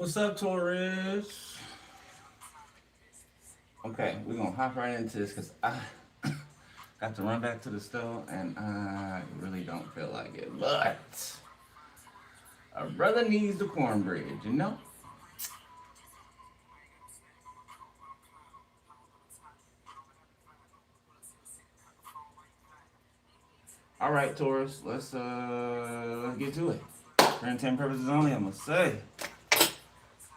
What's up, Taurus? Okay, we're gonna hop right into this because I got to run back to the store and I really don't feel like it. But a brother needs the cornbread, you know? All right, Taurus, let's get to it. For intent purposes only, I'm gonna say.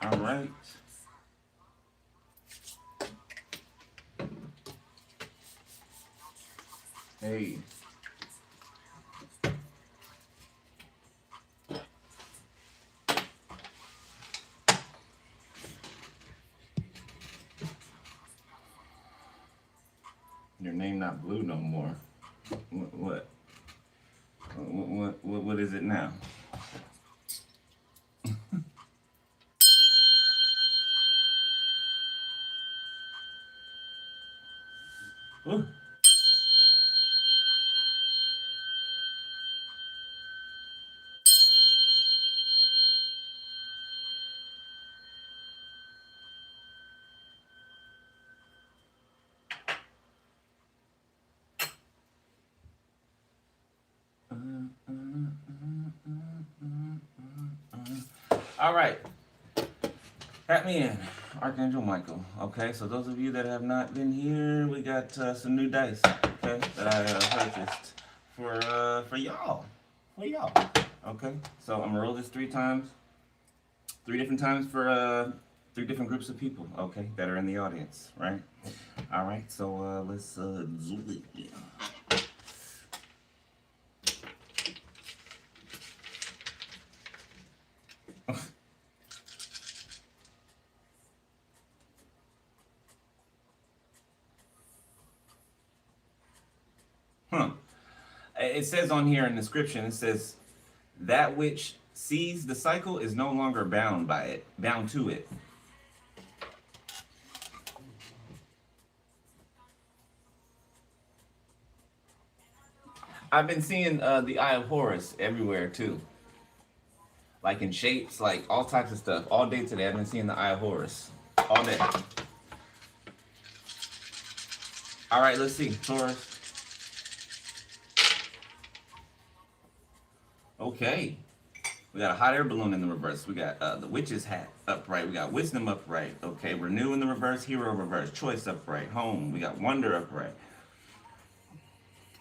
All right. Hey. Your name not blue no more. What? What is it now? Ooh. All right. Hat me in, Archangel Michael. Okay, so those of you that have not been here, we got some new dice. Okay, that I purchased for y'all, Okay, so I'm gonna roll this 3 times, 3 different times for 3 different groups of people. Okay, that are in the audience, right? All right, so let's do it. Huh. It says on here in the description, it says, that which sees the cycle is no longer bound by it, bound to it. I've been seeing the Eye of Horus everywhere too. Like in shapes, like all types of stuff. All day today, I've been seeing the Eye of Horus. All day. All right, let's see. Taurus. Okay. We got a hot air balloon in the reverse. We got the witch's hat upright. We got wisdom upright. Okay. Renew in the reverse. Hero reverse. Choice upright. Home. We got wonder upright.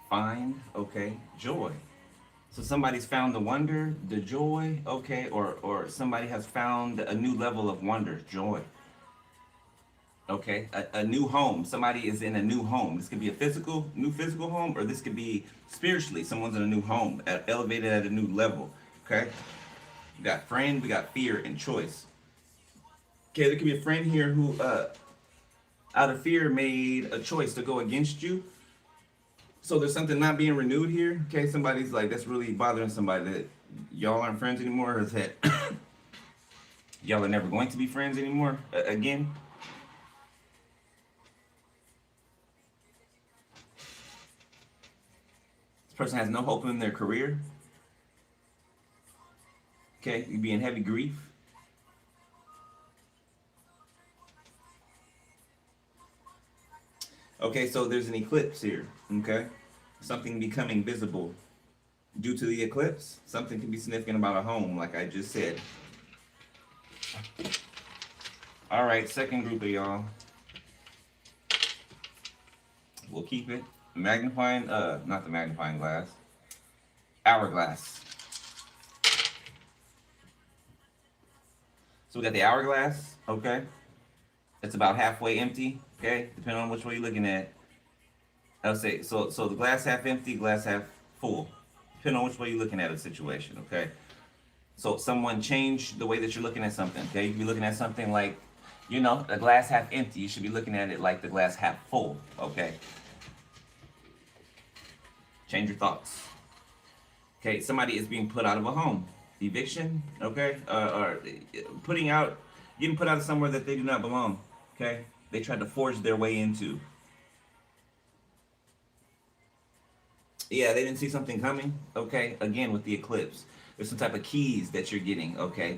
Find. Okay. Joy. So somebody's found the wonder, the joy. Okay. Or somebody has found a new level of wonder, joy. Okay, a new home. Somebody is in a new home. This could be a new physical home, or this could be spiritually. Someone's in a new home, elevated at a new level. Okay, we got friend, we got fear, and choice. Okay, there could be a friend here who, out of fear, made a choice to go against you. So there's something not being renewed here. Okay, somebody's like, that's really bothering somebody that y'all aren't friends anymore, or that y'all are never going to be friends anymore again. Person has no hope in their career. Okay, you'd be in heavy grief. Okay, so there's an eclipse here. Okay, something becoming visible due to the eclipse. Something can be significant about a home, like I just said. All right, second group of y'all. We'll keep it. Magnifying, not the magnifying glass. Hourglass. So we got the hourglass, okay? It's about halfway empty, okay? Depending on which way you're looking at. I'll say, so the glass half empty, glass half full. Depending on which way you're looking at a situation, okay? So someone changed the way that you're looking at something, okay? You can be looking at something like, you know, the glass half empty. You should be looking at it like the glass half full, okay? Change your thoughts. Okay, somebody is being put out of a home. Eviction, okay? Or getting put out of somewhere that they do not belong, okay? They tried to forge their way into. Yeah, they didn't see something coming, okay? Again, with the eclipse. There's some type of keys that you're getting, okay?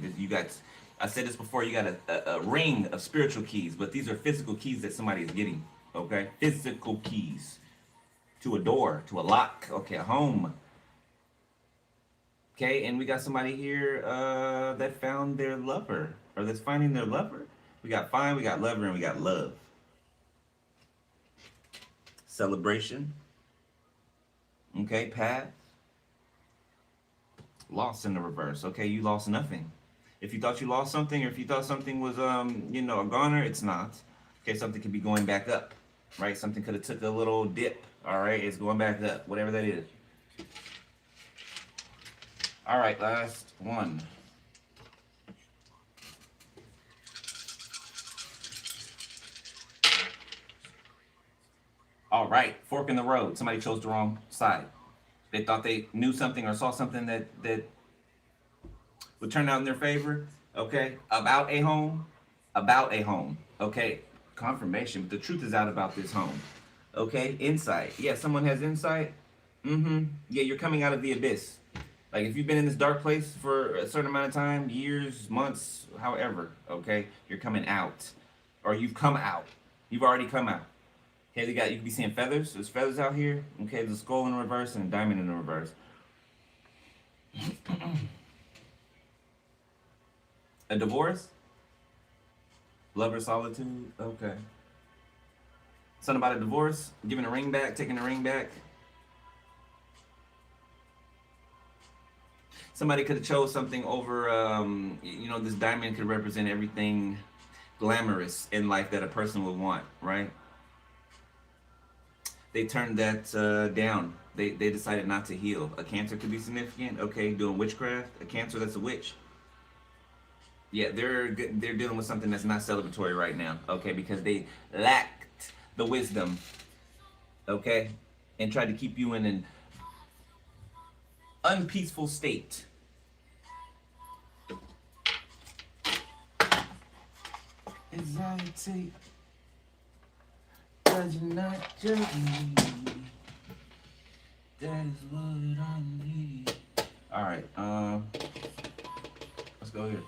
I said this before, you got a ring of spiritual keys, but these are physical keys that somebody is getting, okay? Physical keys to a door, to a lock, okay, a home. Okay, and we got somebody here that found their lover, or that's finding their lover. We got find, we got lover, and we got love. Celebration. Okay, path. Loss in the reverse. Okay, you lost nothing. If you thought you lost something, or if you thought something was you know, a goner, it's not. Okay, something could be going back up, right? Something could have took a little dip. All right, it's going back up, whatever that is. All right, last one. All right, fork in the road. Somebody chose the wrong side. They thought they knew something or saw something that would turn out in their favor. Okay, about a home, Okay, confirmation, but the truth is out about this home. Okay, insight. Yeah, someone has insight. Yeah, you're coming out of the abyss. Like if you've been in this dark place for a certain amount of time, years, months, however, okay, you're coming out, or you've come out. You've already come out. Okay, you can be seeing feathers. There's feathers out here. Okay, there's a skull in the reverse and a diamond in the reverse. A divorce? Lover solitude? Okay. Something about a divorce? Giving a ring back, taking a ring back? Somebody could have chose something over, you know, this diamond could represent everything glamorous in life that a person would want, right? They turned that down. They decided not to heal. A cancer could be significant. Okay, doing witchcraft. A cancer, that's a witch. Yeah, they're dealing with something that's not celebratory right now. Okay, because they lacked the wisdom. Okay, and tried to keep you in an unpeaceful state. Anxiety. Does you not judge me? That is what I need. All right, let's go here.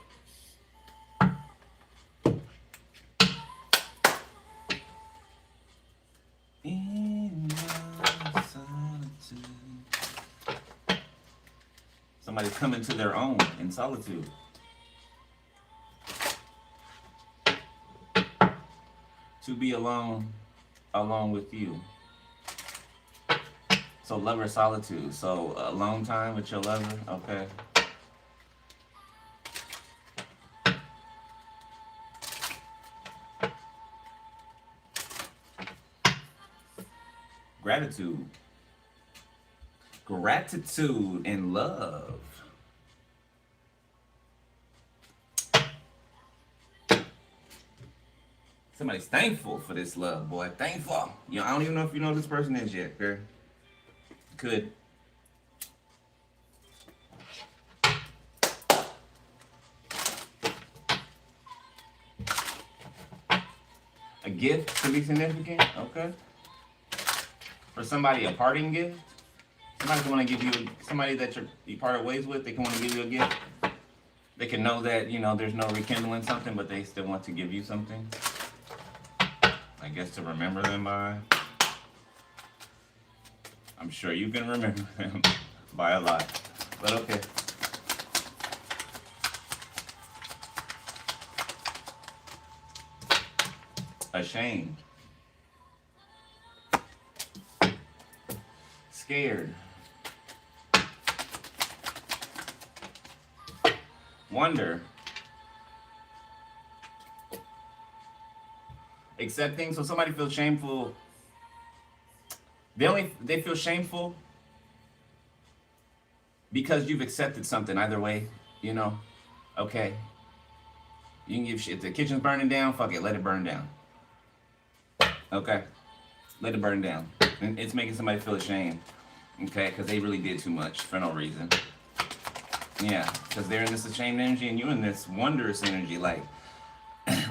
In my solitude. Somebody's coming to their own in solitude. To be alone with you. So lover solitude. So alone time with your lover. Okay. Gratitude. Gratitude and love. Somebody's thankful for this love, boy. Thankful. You know, I don't even know if you know who this person is yet, okay? Could. A gift could be significant, okay? For somebody, a parting gift. Somebody can want to give you, somebody that you parted ways with, they can want to give you a gift. They can know that, you know, there's no rekindling something, but they still want to give you something. I guess to remember them by. I'm sure you can remember them by a lot, but okay. Ashamed. Scared. Wonder. Accepting. So somebody feels shameful. They feel shameful because you've accepted something. Either way, you know. Okay. You can give shit. If the kitchen's burning down, fuck it, let it burn down. Okay. Let it burn down. And it's making somebody feel ashamed. Okay, because they really did too much for no reason. Yeah, because they're in this ashamed energy and you're in this wondrous energy. Like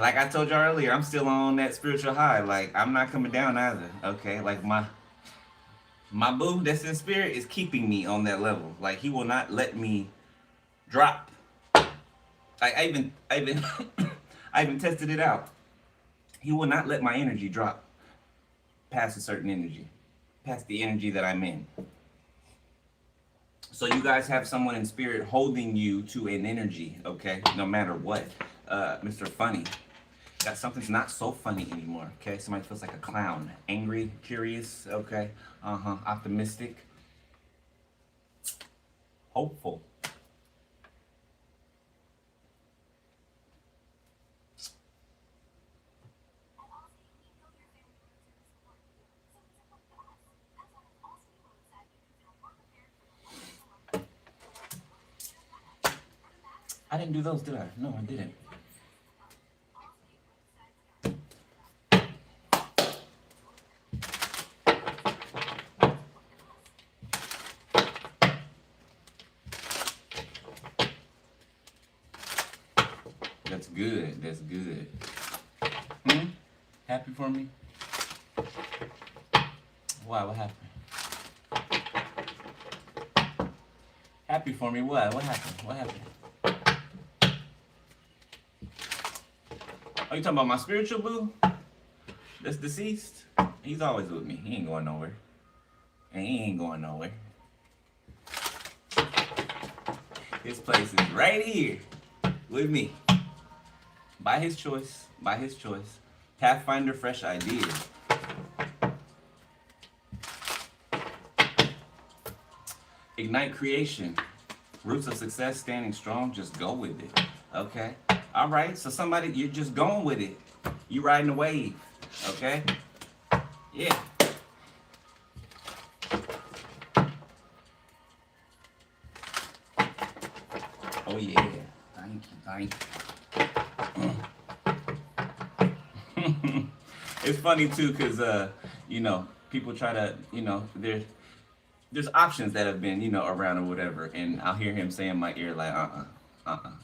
I told y'all earlier, I'm still on that spiritual high. Like, I'm not coming down either. Okay, like my boo that's in spirit is keeping me on that level. Like, he will not let me drop. I even I even tested it out. He will not let my energy drop past a certain energy, past the energy that I'm in. So you guys have someone in spirit holding you to an energy, okay? No matter what. Mr. Funny. Got something's not so funny anymore, okay? Somebody feels like a clown. Angry, curious, okay? Optimistic. Hopeful. I didn't do those, did I? No, I didn't. That's good. That's good. Happy for me? Why? What happened? Happy for me? What? What happened? What happened? Are you talking about my spiritual boo? That's deceased? He's always with me. He ain't going nowhere. And he ain't going nowhere. His place is right here with me. By his choice. By his choice. Pathfinder, fresh ideas. Ignite creation. Roots of success, standing strong. Just go with it. Okay? All right. So somebody, you're just going with it. You riding the wave. Okay? Yeah. Oh yeah. Thank you. Thank you. It's funny too, cause you know, people try to, you know, there's options that have been, you know, around or whatever, and I'll hear him say in my ear like,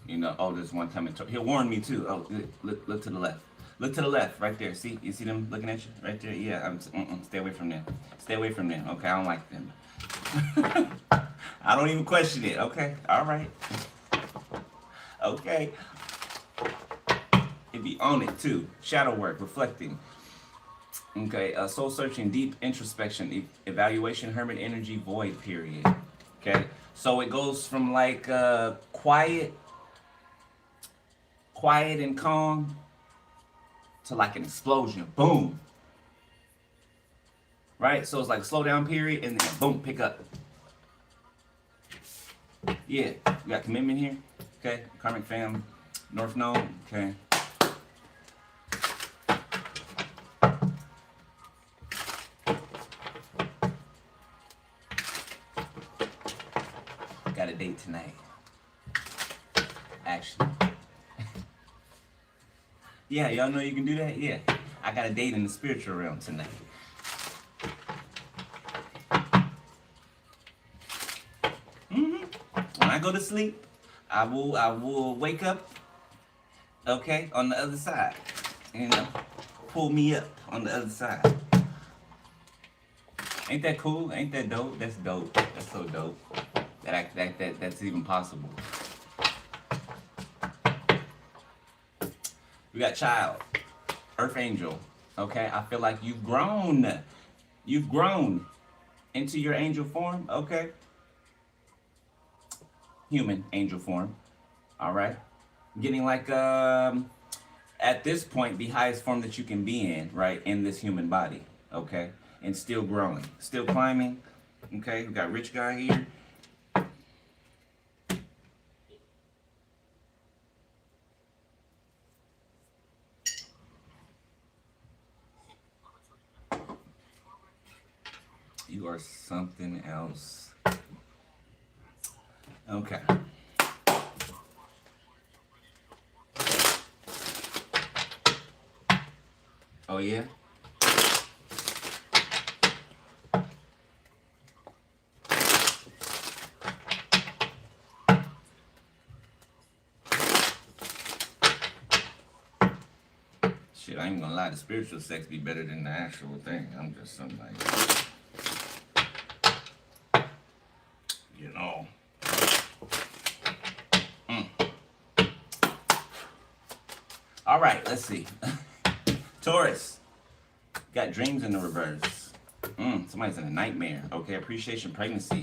you know, oh, there's one coming. He'll warn me too. Oh, look to the left. Look to the left, right there. See, you see them looking at you, right there. Yeah, stay away from them. Stay away from them. Okay, I don't like them. I don't even question it. Okay, all right. Okay. It be on it too. Shadow work, reflecting. Okay, soul searching, deep introspection, evaluation, hermit energy, void period. Okay, so it goes from like quiet and calm to like an explosion, boom. Right, so it's like a slow down period and then boom, pick up. Yeah, we got commitment here. Okay, karmic fam, North Node. Okay. Got a date tonight. Actually. Yeah, y'all know you can do that? Yeah. I got a date in the spiritual realm tonight. When I go to sleep, I will wake up, okay, on the other side. You know, pull me up on the other side. Ain't that cool? Ain't that dope? That's dope. That's so dope. That's even possible. We got child, earth angel. Okay, I feel like you've grown. You've grown into your angel form. Okay, human angel form. All right, getting like at this point the highest form that you can be in, right, in this human body. Okay, and still growing, still climbing. Okay, we got rich guy here. You are something else. Okay. Oh yeah? Shit, I ain't gonna lie, the spiritual sex be better than the actual thing. I'm just something like, you know. All right, let's see. Taurus, got dreams in the reverse. Somebody's in a nightmare. Okay, appreciation, pregnancy.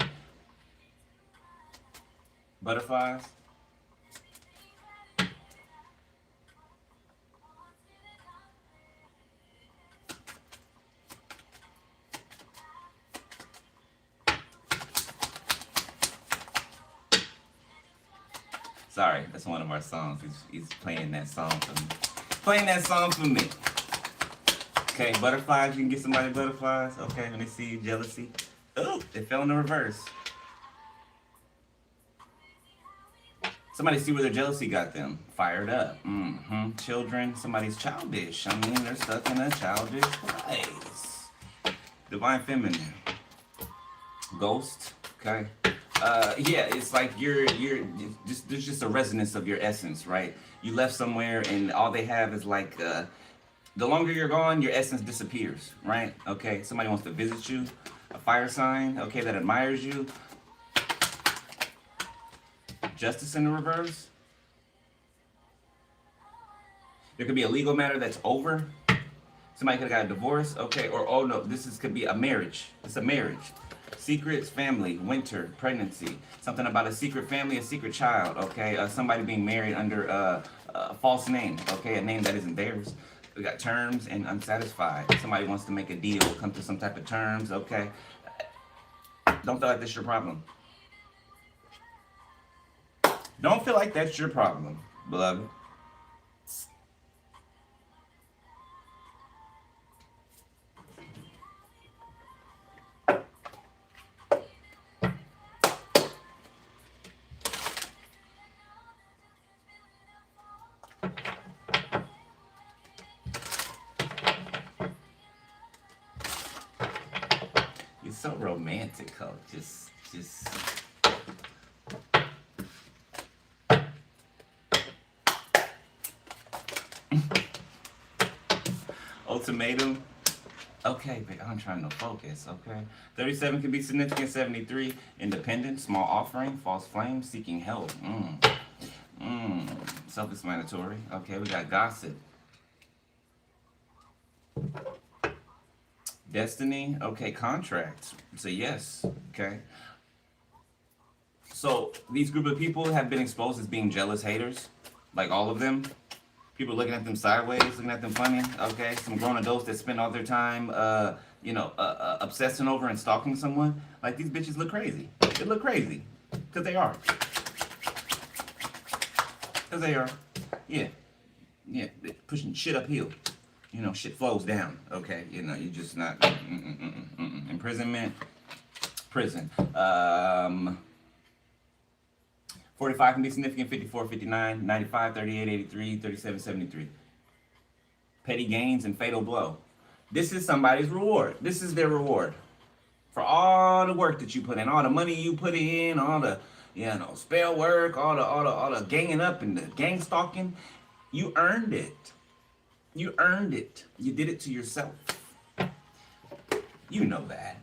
Butterflies. Sorry, that's one of our songs. He's playing that song for me. Playing that song for me. Okay, butterflies. You can get somebody butterflies. Okay, let me see. Jealousy. Oh, it fell in the reverse. Somebody see where their jealousy got them. Fired up. Children. Somebody's childish. I mean, they're stuck in a childish place. Divine feminine. Ghost. Okay. Yeah, it's like you're just, there's just a resonance of your essence, right? You left somewhere and all they have is like, the longer you're gone, your essence disappears, right? Okay, somebody wants to visit you, a fire sign, okay, that admires you. Justice in the reverse. There could be a legal matter that's over. Somebody could have got a divorce, okay, or oh no, could be a marriage. It's a marriage. Secrets, family, winter, pregnancy. Something about a secret family, a secret child, okay? Somebody being married under a false name, okay? A name that isn't theirs. We got terms and unsatisfied. Somebody wants to make a deal, come to some type of terms, okay? Don't feel like that's your problem. Don't feel like that's your problem, beloved. You're so romantic, huh? Just ultimatum. Okay, but I'm trying to focus, okay? 37 can be significant, 73. Independent, small offering, false flame, seeking help. Self-explanatory. Okay, we got gossip. Destiny, okay, contract. It's a yes, okay? So these group of people have been exposed as being jealous haters, like all of them. People looking at them sideways, looking at them funny, okay? Some grown adults that spend all their time, obsessing over and stalking someone. Like, these bitches look crazy. They look crazy, because they are. Because they are. Yeah, they're pushing shit uphill. You know, shit flows down, okay? You know, you're just not, Imprisonment, prison. 45 can be significant, 54, 59, 95, 38, 83, 37, 73. Petty gains and fatal blow. This is somebody's reward. This is their reward. For all the work that you put in, all the money you put in, all the, spell work, all the ganging up and the gang stalking, you earned it. You earned it. You did it to yourself. You know that.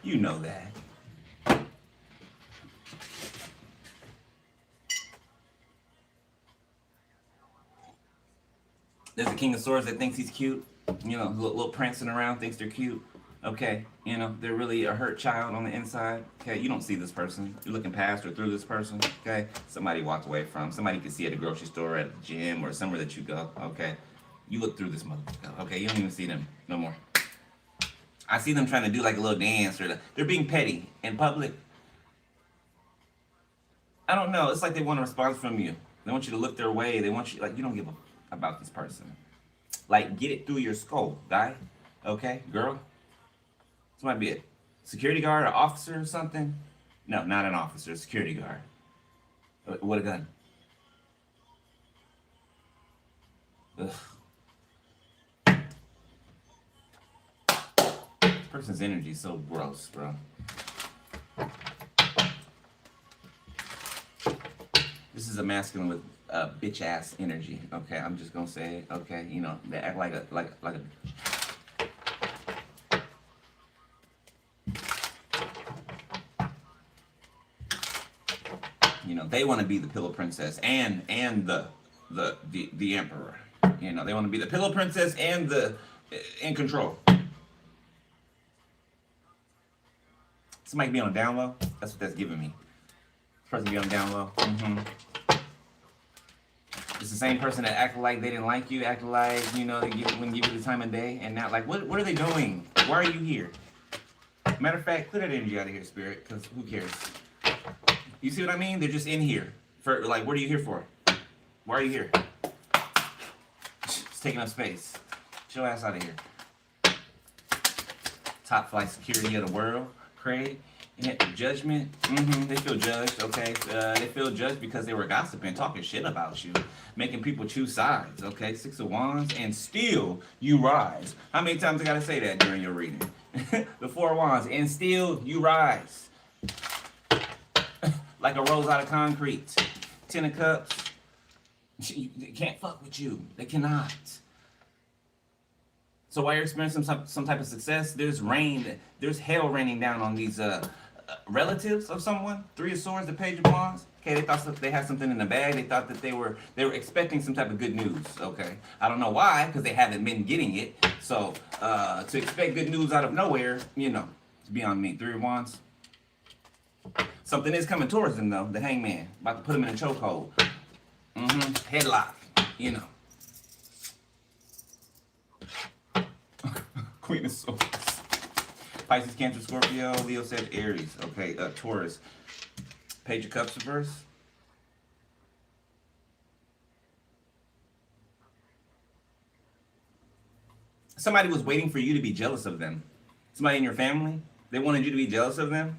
You know that. There's a King of Swords that thinks he's cute. You know, little prancing around, thinks they're cute. Okay, they're really a hurt child on the inside. Okay, you don't see this person. You're looking past or through this person. Okay, somebody walked away from. Somebody you can see at a grocery store, at a gym, or somewhere that you go. Okay, you look through this motherfucker. Okay, you don't even see them no more. I see them trying to do like a little dance, or they're being petty in public. I don't know. It's like they want a response from you. They want you to look their way. They want you, like, you don't give a about this person. Like, get it through your skull, guy. Okay, girl. This might be a security guard, or officer, or something. No, not an officer, a security guard. What a gun. Ugh. Person's energy is so gross, bro. This is a masculine with bitch ass energy. Okay, I'm just gonna say it. Okay, they act like a they want to be the pillow princess and the the emperor. You know, they want to be the pillow princess and the in control. Somebody be on a down low. That's what that's giving me. This person be on down low. It's the same person that acted like they didn't like you, acted like, you know, they wouldn't give you the time of day, and now like, what are they doing? Why are you here? Matter of fact, clear that energy out of here, Spirit, because who cares? You see what I mean? They're just in here. For like, what are you here for? Why are you here? It's taking up space. Get your ass out of here. Top flight security of the world, Craig. Judgment. They feel judged, okay? They feel judged because they were gossiping, talking shit about you, making people choose sides, okay? 6 of Wands, and still you rise. How many times I gotta say that during your reading? The 4 of Wands, and still you rise. Like a rose out of concrete. 10 of Cups. They can't fuck with you. They cannot. So while you're experiencing some type of success, there's rain, there's hell raining down on these relatives of someone. 3 of Swords, the Page of Wands. Okay, they thought they had something in the bag. They thought that they were expecting some type of good news. Okay, I don't know why, because they haven't been getting it. So to expect good news out of nowhere, you know, it's beyond me. 3 of Wands. Something is coming towards them though. The Hangman, about to put them in a chokehold. Headlock. You know. Queen of Swords. Pisces, Cancer, Scorpio, Leo, Sag, Aries. Okay, Taurus. Page of Cups reverse. Somebody was waiting for you to be jealous of them. Somebody in your family, they wanted you to be jealous of them.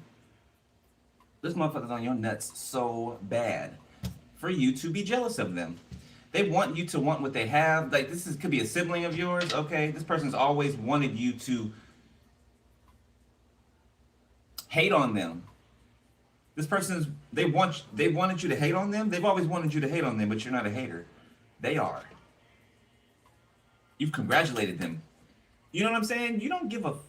This motherfucker's on your nuts so bad for you to be jealous of them. They want you to want what they have. Like, could be a sibling of yours, okay? This person's always wanted you to hate on them. This person's, they wanted you to hate on them. They've always wanted you to hate on them, but you're not a hater. They are. You've congratulated them. You know what I'm saying? You don't give a fuck.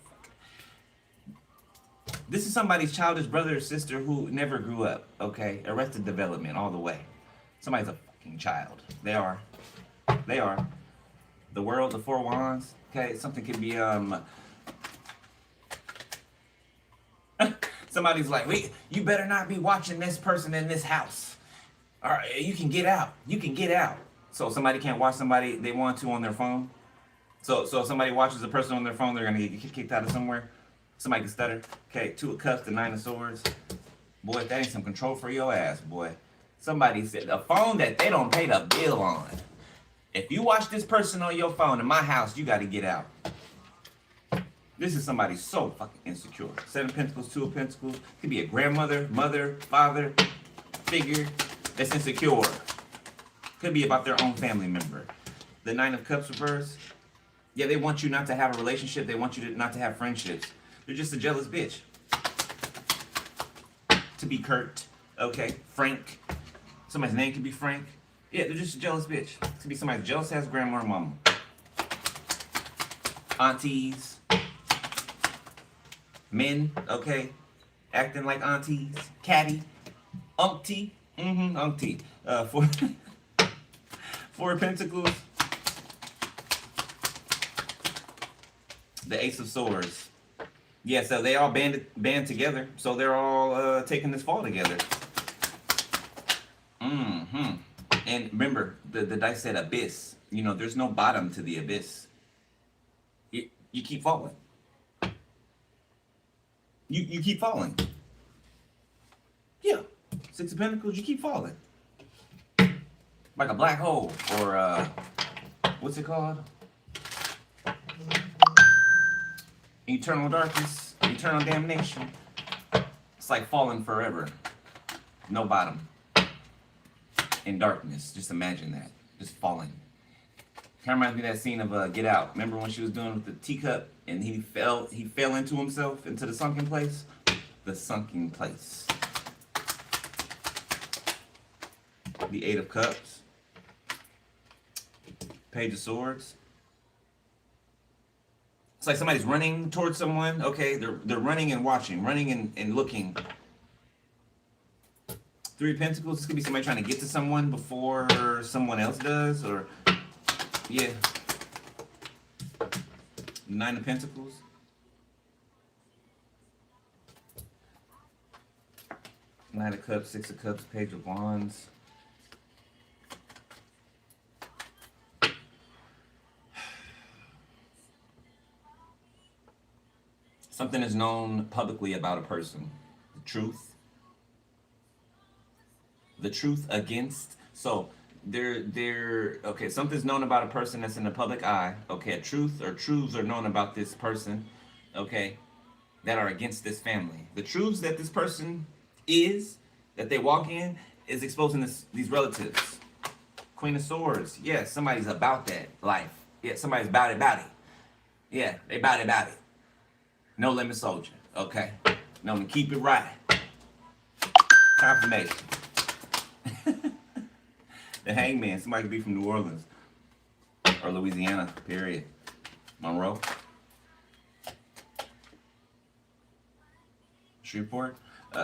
This is somebody's childish brother or sister who never grew up, okay? Arrested development all the way. Somebody's a fucking child. They are. They are. The World, the 4 Wands, okay? Something could be, somebody's like, wait, you better not be watching this person in this house. All right, you can get out. You can get out. So somebody can't watch somebody they want to on their phone. So if somebody watches a person on their phone, they're gonna get kicked out of somewhere. Somebody can stutter. Okay, 2 of Cups, the 9 of Swords. Boy, that ain't some control for your ass, boy. Somebody said a phone that they don't pay the bill on. If you watch this person on your phone in my house, you got to get out. This is somebody so fucking insecure. 7 of Pentacles, 2 of Pentacles. Could be a grandmother, mother, father figure that's insecure. Could be about their own family member. The 9 of Cups reverse. Yeah, they want you not to have a relationship. They want you not to have friendships. They're just a jealous bitch. To be curt, okay? Frank. Somebody's name could be Frank. Yeah, they're just a jealous bitch. It could be somebody's jealous ass grandma or mama. Aunties. Men, okay? Acting like aunties. Caddy. Umpty. Umpty. 4 of Pentacles. The Ace of Swords. Yeah, so they all band together. So they're all taking this fall together. And remember, the dice said abyss. You know, there's no bottom to the abyss. You keep falling. You keep falling. Yeah. 6 of Pentacles, you keep falling. Like a black hole. Or, what's it called? Eternal darkness. Eternal damnation. It's like falling forever. No bottom. In darkness. Just imagine that. Just falling. Kind of reminds me of that scene of Get Out. Remember when she was doing with the teacup and he fell into himself, into the sunken place? The sunken place. The 8 of Cups. Page of Swords. It's like somebody's running towards someone. Okay, they're running and watching, running and looking. Three of Pentacles. This could be somebody trying to get to someone before someone else does, or yeah. Nine of Pentacles. Nine of Cups, Six of Cups, Page of Wands. Something is known publicly about a person. The truth. The truth against. So okay, something's known about a person that's in the public eye. Okay, a truth or truths are known about this person, okay, that are against this family. The truths that this person is, that they walk in, is exposing these relatives. Queen of Swords. Yeah, somebody's about that life. Yeah, somebody's about it. Yeah, they about it. No limit soldier. Okay. Known to keep it right. Confirmation. The Hangman. Somebody could be from New Orleans. Or Louisiana. Period. Monroe. Shreveport.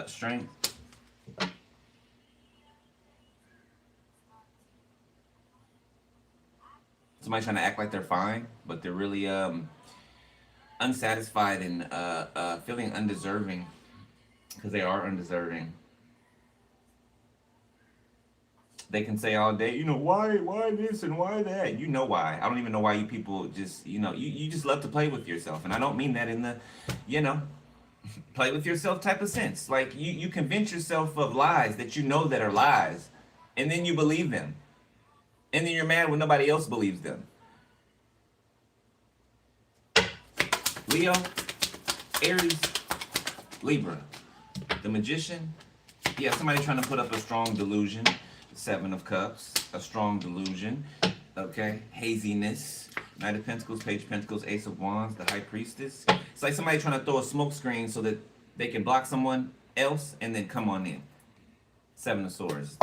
Strength. Somebody trying to act like they're fine, but they're really unsatisfied and feeling undeserving, because they are undeserving. They can say all day, you know, why this and why that? You know why. I don't even know why you people just, you know, you just love to play with yourself. And I don't mean that in the, you know, play with yourself type of sense. Like you convince yourself of lies that you know that are lies, and then you believe them. And then you're mad when nobody else believes them. Leo, Aries, Libra. The Magician. Yeah, somebody trying to put up a strong delusion. Seven of Cups, a strong delusion. Okay, haziness. Knight of Pentacles, Page of Pentacles, Ace of Wands, the High Priestess. It's like somebody trying to throw a smoke screen so that they can block someone else and then come on in. Seven of Swords.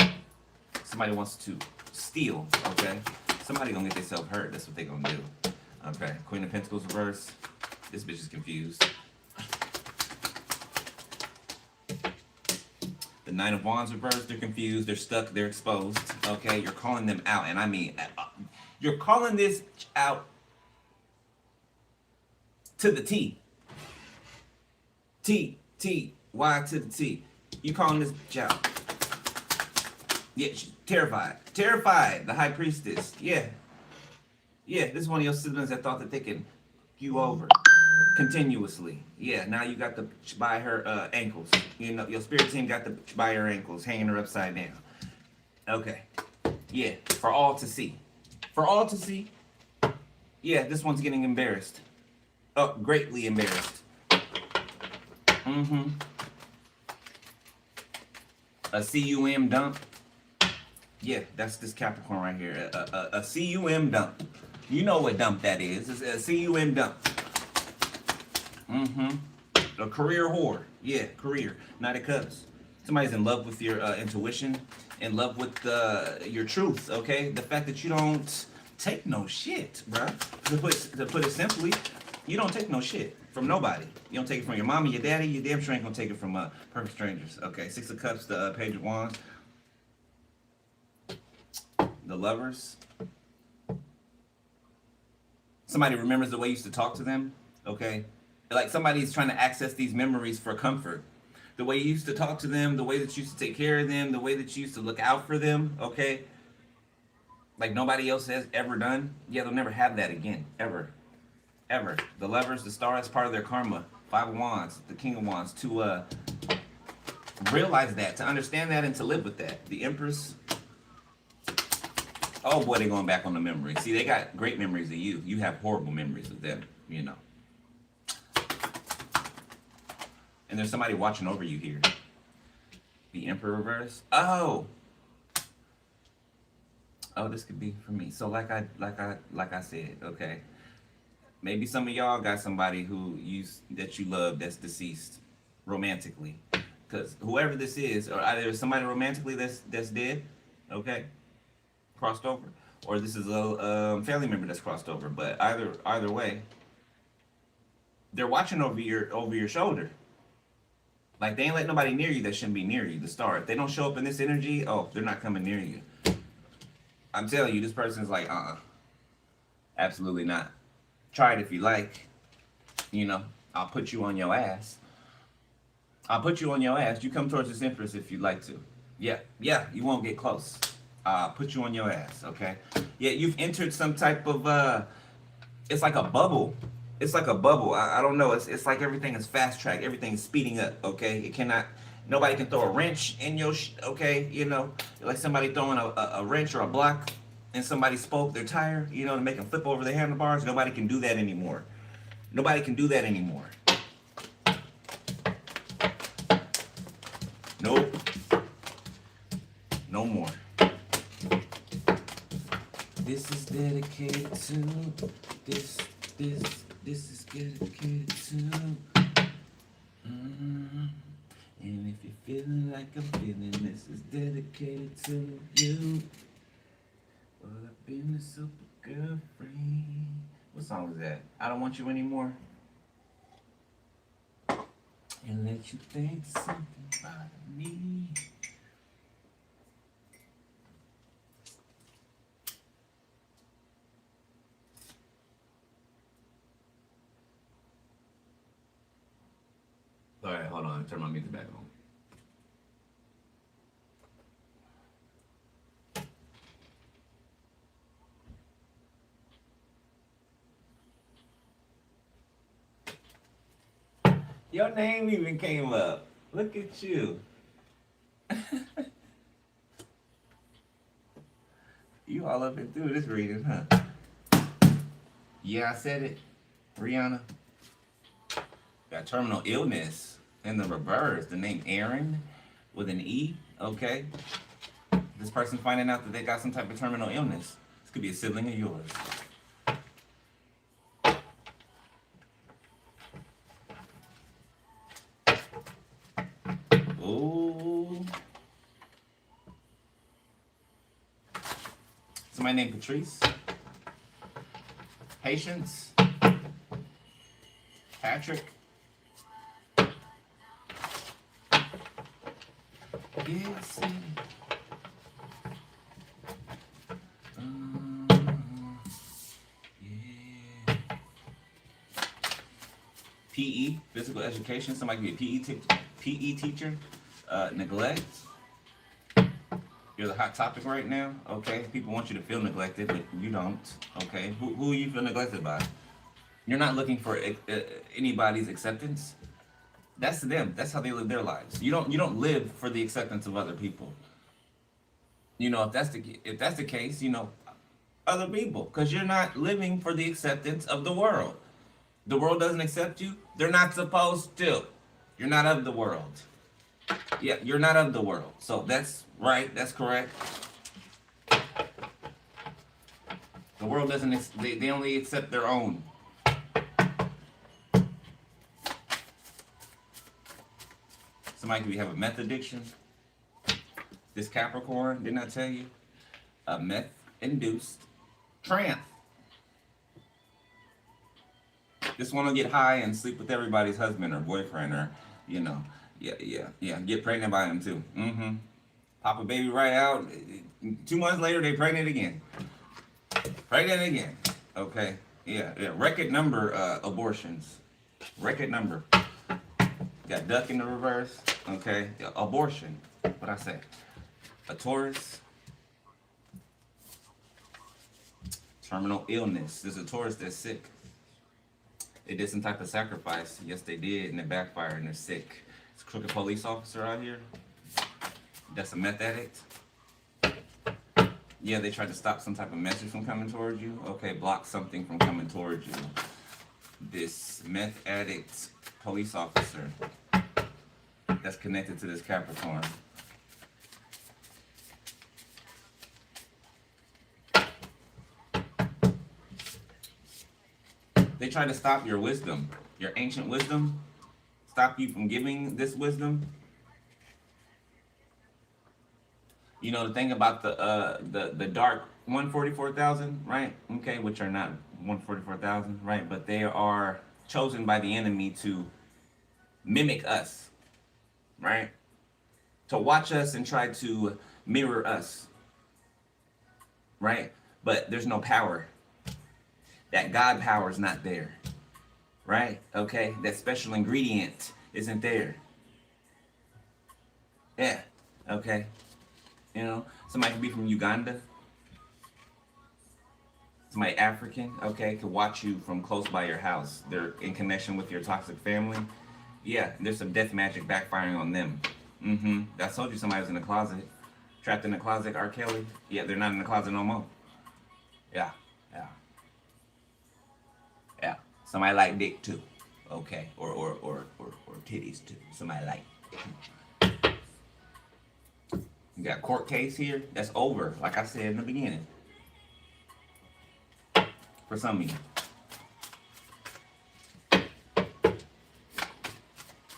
Somebody wants to steal, okay? Somebody gonna get themselves hurt. That's what they gonna do. Okay, Queen of Pentacles reverse. This bitch is confused. The Nine of Wands reverse. They're confused. They're stuck. They're exposed. Okay, you're calling them out, and I mean, you're calling this out to the T. Y to the T. You calling this bitch out? Yeah, she's terrified. Terrified. The High Priestess. Yeah. Yeah, this is one of your siblings that thought that they can you over continuously. Yeah, now you got the bitch by her ankles. You know, your spirit team got the bitch by her ankles, hanging her upside down. Okay. Yeah, for all to see. For all to see. Yeah, this one's getting embarrassed. Oh, greatly embarrassed. Mm-hmm. A CUM dump. Yeah, that's this Capricorn right here. A CUM dump. You know what dump that is. It's a CUM dump. Mm-hmm. A career whore. Yeah, career. Knight of Cups. Somebody's in love with your intuition, in love with your truth, okay? The fact that you don't take no shit, bruh. To put it simply, you don't take no shit from nobody. You don't take it from your mama, your daddy. You damn sure ain't gonna take it from perfect strangers. Okay, Six of Cups, the Page of Wands. The Lovers. Somebody remembers the way you used to talk to them, okay? Like somebody's trying to access these memories for comfort. The way you used to talk to them, the way that you used to take care of them, the way that you used to look out for them, okay? Like nobody else has ever done. Yeah, they'll never have that again, ever. Ever. The Lovers, the Star, is part of their karma. Five of Wands, the King of Wands, to realize that, to understand that, and to live with that. The Empress. Oh boy, they're going back on the memory. See, they got great memories of you. You have horrible memories of them, you know. And there's somebody watching over you here. The Emperor reverse. Oh, this could be for me. So like I said, okay. Maybe some of y'all got somebody that you love that's deceased romantically. Because whoever this is, or either somebody romantically that's dead, okay, crossed over, or this is a family member that's crossed over. But either way, they're watching over your shoulder. Like they ain't let nobody near you that shouldn't be near you. The star. If they don't show up in this energy, oh, they're not coming near you. I'm telling you, this person's like, absolutely not. Try it if you like. You know, I'll put you on your ass. I'll put you on your ass. You come towards this Empress if you'd like to. Yeah, you won't get close. Put you on your ass, okay? Yeah, you've entered some type of, it's like a bubble. It's like a bubble. I don't know. It's like everything is fast track. Everything's speeding up, okay? It cannot, nobody can throw a wrench in your, okay? You know, like somebody throwing a wrench or a block and somebody spoke their tire, you know, to make them flip over the handlebars. Nobody can do that anymore. Nobody can do that anymore. Nope. No more. This is dedicated to this is dedicated to and if you're feeling like I'm feeling, this is dedicated to you. Well, I've been a super girlfriend. What song is that? I Don't Want You Anymore. And let you think something about me. All right, hold on. Turn my music back on. Your name even came up. Look at you. You all up and through this reading, huh? Yeah, I said it. Rihanna. Got terminal illness in the reverse. The name Aaron with an E. Okay. This person finding out that they got some type of terminal illness. This could be a sibling of yours. Ooh. Somebody named Patrice. Patience. Patrick. Yes. Yeah. PE, physical education. Somebody can be a PE teacher. Neglect. You're the hot topic right now. Okay. People want you to feel neglected, but you don't. Okay. Who you feel neglected by? You're not looking for anybody's acceptance. That's them. That's how they live their lives. You don't live for the acceptance of other people. You know, if that's the case, you know, other people, because you're not living for the acceptance of the world. The world doesn't accept you. They're not supposed to. You're not of the world. Yeah, you're not of the world. So that's right. That's correct. The world doesn't. They only accept their own. Somebody could have a meth addiction. This Capricorn, didn't I tell you? A meth-induced trance. Just want to get high and sleep with everybody's husband or boyfriend or, you know, yeah. Get pregnant by him too. Pop a baby right out. 2 months later, they pregnant again. Pregnant again. Okay. Yeah. Record number abortions. Record number. Got duck in the reverse. Okay. Abortion. What I say? A Taurus. Terminal illness. There's a Taurus that's sick. They did some type of sacrifice. Yes, they did, and it backfired, and they're sick. It's a crooked police officer out here. That's a meth addict. Yeah, they tried to stop some type of message from coming towards you. Okay, block something from coming towards you. This meth addict police officer that's connected to this Capricorn. They try to stop your wisdom, your ancient wisdom, stop you from giving this wisdom. You know, the thing about the dark 144,000, right? Okay, which are not 144,000, right? But they are chosen by the enemy to mimic us. right? To watch us and try to mirror us, right? But there's no power. That God power is not there, right? Okay, that special ingredient isn't there. Yeah, okay. You know, somebody could be from Uganda, somebody African, okay, could watch you from close by your house. They're in connection with your toxic family. Yeah, there's some death magic backfiring on them. I told you somebody was in the closet. Trapped in the closet, R. Kelly. Yeah, they're not in the closet no more. Yeah, yeah, yeah. Somebody like dick too. Okay. Or titties too. Somebody like. You got court case here. That's over. Like I said in the beginning. For some of you.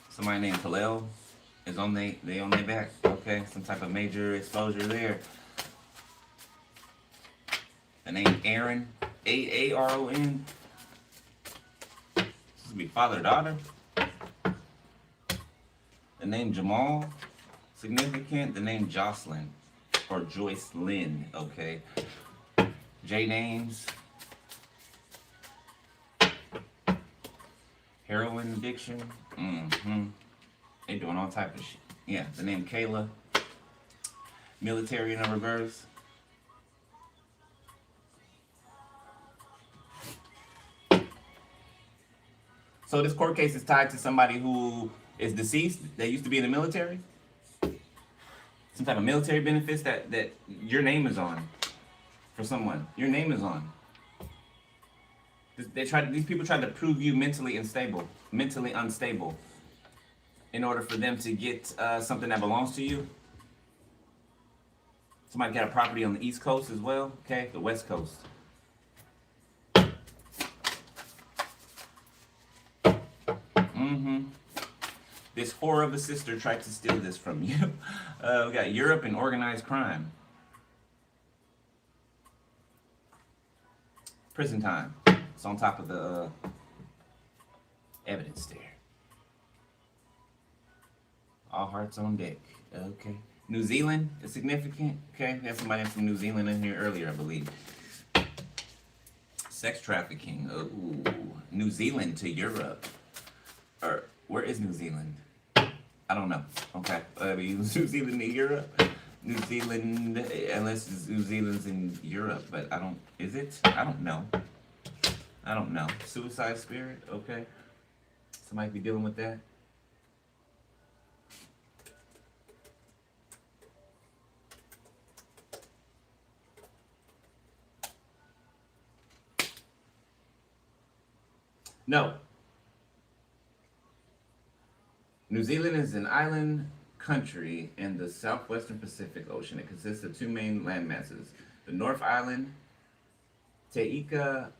Somebody named Khalil is on they on their back. Okay. Some type of major exposure there. The name Aaron. Aaron. This would be father-daughter. The name Jamal. Significant. The name Jocelyn. Or Joyce Lynn. Okay. J names. Heroin addiction. They doing all type of shit. Yeah, the name Kayla. Military in the reverse. So this court case is tied to somebody who is deceased that used to be in the military. Some type of military benefits that your name is on for someone. Your name is on. These people tried to prove you mentally unstable, in order for them to get something that belongs to you. Somebody got a property on the East Coast as well, okay? The West Coast. This whore of a sister tried to steal this from you. We got Europe and organized crime. Prison time. It's on top of the evidence there. All hearts on deck. Okay. New Zealand is significant. Okay. We had somebody from New Zealand in here earlier, I believe. Sex trafficking. Ooh. New Zealand to Europe. Or where is New Zealand? I don't know. Okay. New Zealand to Europe. New Zealand, unless New Zealand's in Europe, but I don't. Is it? I don't know. I don't know. Suicide spirit. Okay. Somebody be dealing with that. No. New Zealand is an island country in the southwestern Pacific Ocean. It consists of two main land masses. The North Island, Te Ika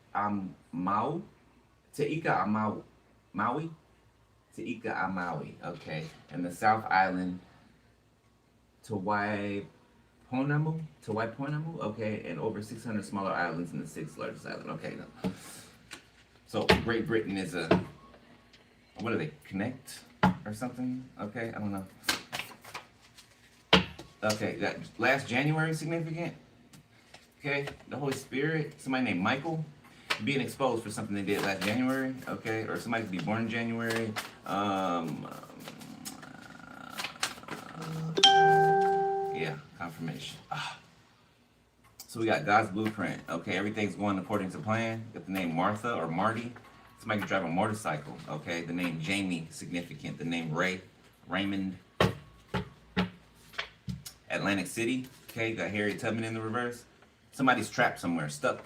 Maui, okay, and the South Island, Tawaiponamu, okay, and over 600 smaller islands in the sixth largest island. Okay, no. So Great Britain is a, what do they, connect or something? Okay, I don't know. Okay, that last January significant. Okay, the Holy Spirit, somebody named Michael, being exposed for something they did last January. Okay, or somebody could be born in January. Yeah, confirmation. So we got God's blueprint. Okay, everything's going according to plan. Got the name Martha or Marty. Somebody could drive a motorcycle. Okay, the name Jamie, significant. The name Raymond. Atlantic City. Okay, got Harriet Tubman in the reverse. Somebody's trapped somewhere, stuck.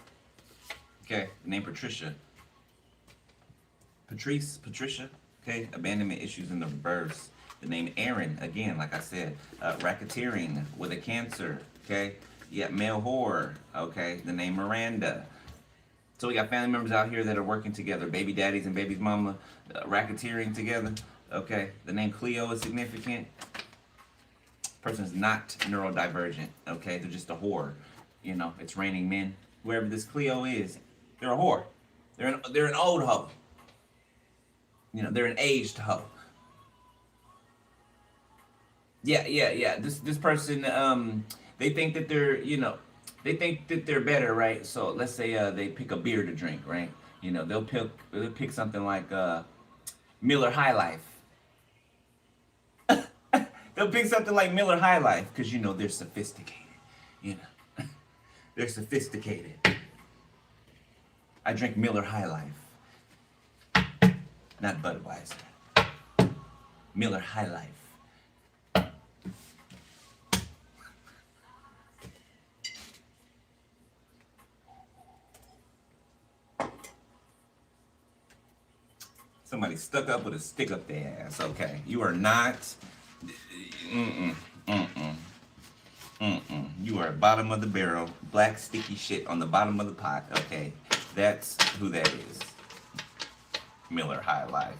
Okay, the name Patricia. Patricia. Okay, abandonment issues in the reverse. The name Aaron, again, like I said, racketeering with a cancer. Okay, yeah, male whore. Okay, the name Miranda. So we got family members out here that are working together, baby daddies and baby's mama, racketeering together. Okay, the name Cleo is significant. Person's not neurodivergent. Okay, they're just a whore. You know, it's raining men. Whoever this Cleo is, they're a whore. They're an old hoe. You know, they're an aged hoe. Yeah. This person, they think that they're, they think that they're better, right? So let's say they pick a beer to drink, right? They'll pick something like Miller High Life. They'll pick something like Miller High Life because they're sophisticated. You know, they're sophisticated. I drink Miller High Life, not Budweiser. Miller High Life. Somebody stuck up with a stick up their ass. Okay, you are not. You are bottom of the barrel, black sticky shit on the bottom of the pot. Okay, that's who that is. Miller High Life.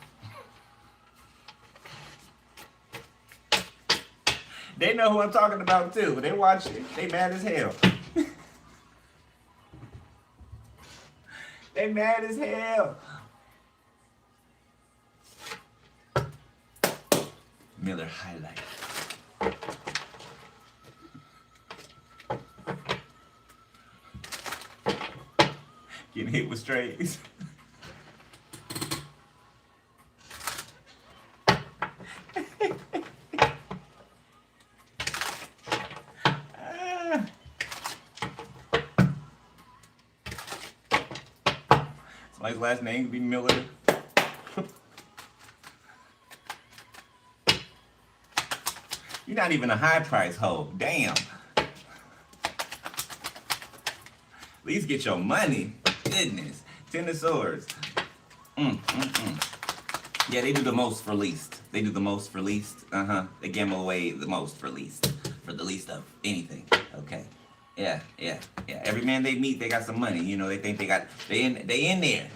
They know who I'm talking about too. They watch it. They mad as hell. They mad as hell. Miller High Life. Getting hit with strays. Somebody's last name could be Miller. You're not even a high price hoe. Damn. At least get your money. Goodness. Ten of Swords. Yeah, they do the most for least. They do the most for least. They gamble away the most for least. For the least of anything. Okay. Yeah. Every man they meet, they got some money. They think they in there.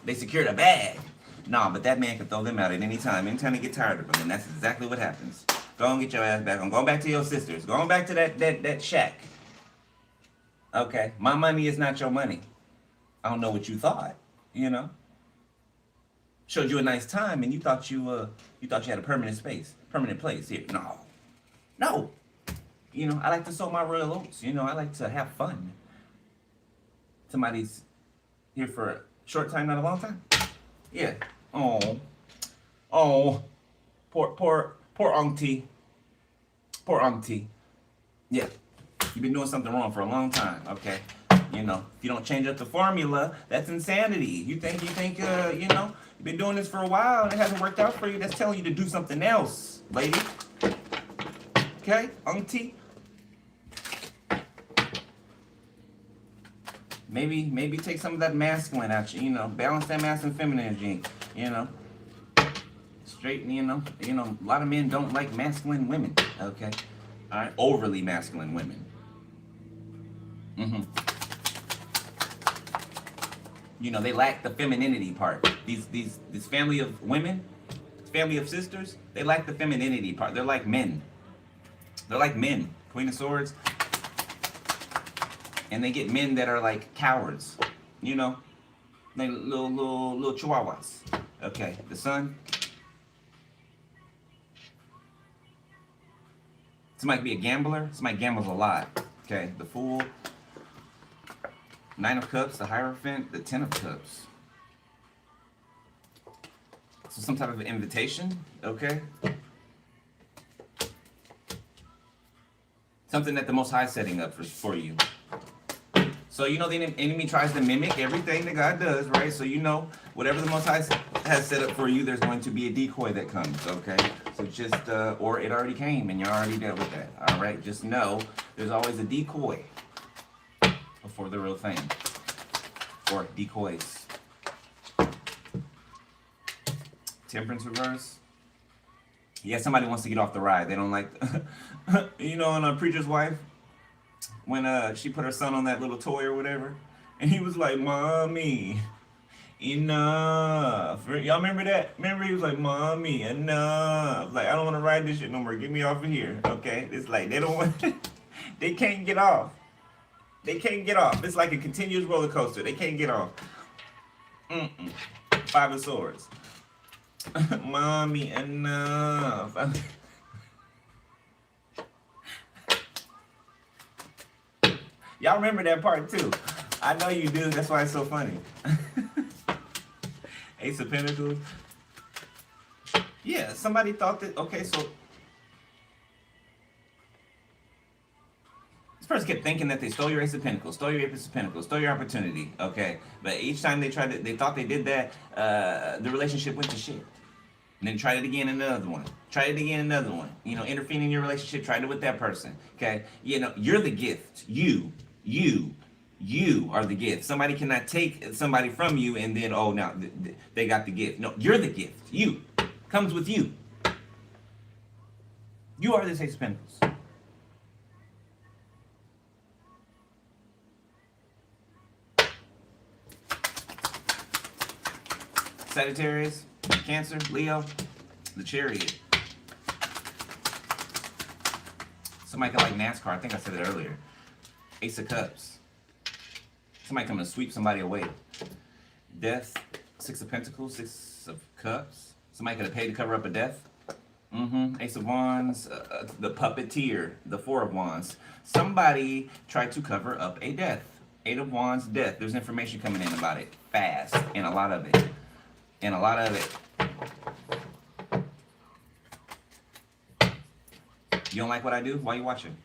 They secured a bag. Nah, but that man can throw them out at any time. Anytime they get tired of them, and that's exactly what happens. Go and get your ass back. I'm going back to your sisters. Going back to that shack. Okay, my money is not your money. I don't know what you thought. Showed you a nice time, and you thought you had a permanent place here. No. I like to sow my royal oats. I like to have fun. Somebody's here for a short time, not a long time. Yeah. Oh. Poor auntie. Poor auntie. Yeah. You've been doing something wrong for a long time, okay? If you don't change up the formula, that's insanity. You think, you've been doing this for a while and it hasn't worked out for you. That's telling you to do something else, lady. Okay, auntie? Maybe take some of that masculine out you, balance that masculine feminine energy, straight, a lot of men don't like masculine women, okay? All right, overly masculine women. They lack the femininity part. This family of women, family of sisters, they lack the femininity part. They're like men. Queen of Swords. And they get men that are like cowards, like little chihuahuas. Okay, the Sun. Somebody could be a gambler. Somebody gambles a lot. Okay, the Fool. Nine of Cups, the Hierophant, the Ten of Cups. So some type of invitation, okay? Something that the Most High is setting up for you. So the enemy tries to mimic everything that God does, right? So whatever the Most High has set up for you, there's going to be a decoy that comes, okay? So just, or it already came and you already dealt with that, all right? Just know there's always a decoy before the real thing, or decoys. Temperance reverse. Yeah, somebody wants to get off the ride. They don't like, on a Preacher's Wife, when she put her son on that little toy or whatever, and he was like, "Mommy, enough." Y'all remember that? Remember he was like, "Mommy, enough." Like, I don't want to ride this shit no more. Get me off of here, okay? It's like they don't want, they can't get off. They can't get off. It's like a continuous roller coaster. They can't get off. Five of Swords. Mommy, enough. Y'all remember that part too. I know you do. That's why it's so funny. Ace of Pentacles. Yeah, somebody thought that, okay, so this person kept thinking that they stole your Ace of Pentacles, stole your Ace of Pentacles, stole your opportunity, okay? But each time they tried to, they thought they did that, the relationship went to shit. And then tried it again, another one. Tried it again, another one. You know, interfering in your relationship, tried it with that person, okay? You know, you're the gift. You are the gift. Somebody cannot take somebody from you and then, oh, now they got the gift. No, you're the gift. You. Comes with you. You are this Ace of Pentacles. Sagittarius, Cancer, Leo, the Chariot. Somebody could like NASCAR. I think I said it earlier. Ace of Cups. Somebody coming to sweep somebody away. Death, Six of Pentacles, Six of Cups. Somebody could have paid to cover up a death. Ace of Wands, the Puppeteer, the Four of Wands. Somebody tried to cover up a death. Eight of Wands, death. There's information coming in about it fast, and a lot of it. And a lot of it. You don't like what I do? Why are you watching?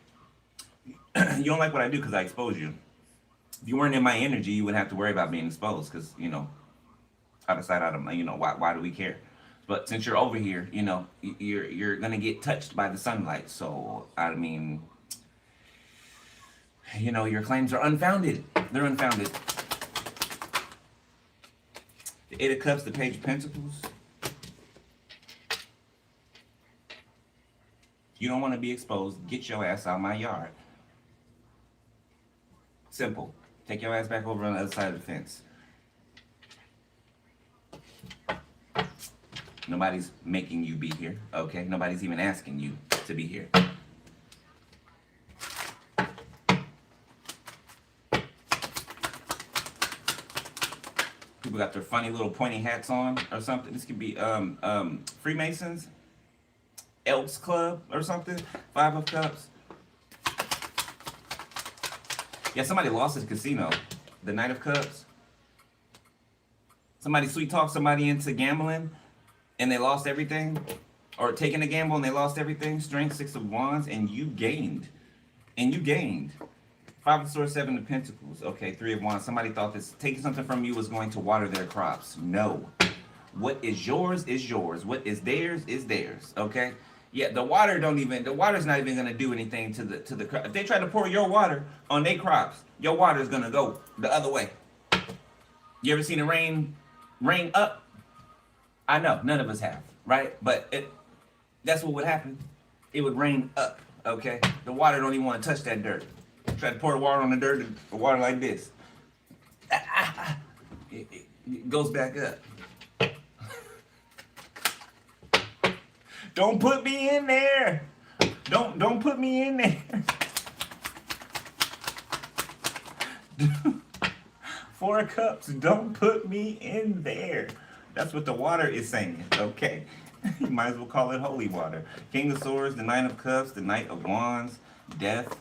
You don't like what I do because I expose you. If you weren't in my energy, you wouldn't have to worry about being exposed because, you know, out of sight, out of mind, you know, why do we care? But since you're over here, you know, you're going to get touched by the sunlight. So, I mean, you know, your claims are unfounded. They're unfounded. The Eight of Cups, the Page of Pentacles. You don't want to be exposed. Get your ass out of my yard. Simple. Take your ass back over on the other side of the fence. Nobody's making you be here, okay? Nobody's even asking you to be here. People got their funny little pointy hats on or something. This could be Freemasons, Elks Club or something. Five of Cups. Yeah, somebody lost at the casino. The Knight of Cups. Somebody sweet talked somebody into gambling and they lost everything. Or taking a gamble and they lost everything. Strength, Six of Wands, and you gained. And you gained. Five of Swords, Seven of Pentacles. Okay, Three of Wands. Somebody thought this taking something from you was going to water their crops. No. What is yours is yours. What is theirs is theirs. Okay? Yeah, the water's not even gonna do anything to the crop. If they try to pour your water on their crops, your water is gonna go the other way. You ever seen it rain up? I know, none of us have, right? But that's what would happen. It would rain up, okay? The water don't even want to touch that dirt. Try to pour the water on the dirt, the water like this. It goes back up. Don't put me in there. Don't put me in there. Four of Cups, don't put me in there. That's what the water is saying, okay? You might as well call it holy water. King of Swords, the Nine of Cups, the Knight of Wands, Death,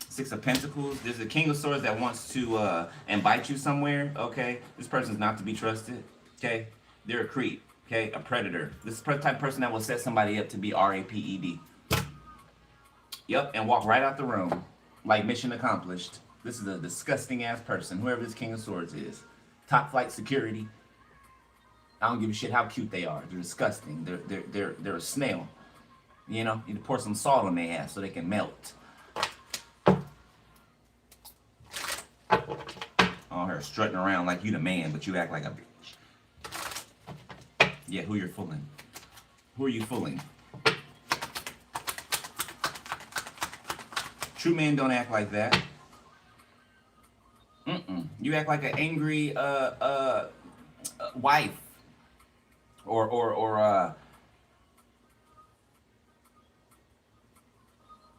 Six of Pentacles. There's a King of Swords that wants to invite you somewhere, okay? This person's not to be trusted, okay? They're a creep, okay? A predator. This is the type of person that will set somebody up to be R-A-P-E-D. Yep, and walk right out the room like mission accomplished. This is a disgusting ass person, whoever this King of Swords is. Top flight security. I don't give a shit how cute they are. They're disgusting. They're a snail. You know, you need to pour some salt on their ass so they can melt. Oh, her strutting around like you the man, but you act like a bitch. Yeah, who you're fooling? Who are you fooling? True men don't act like that. You act like an angry wife. Or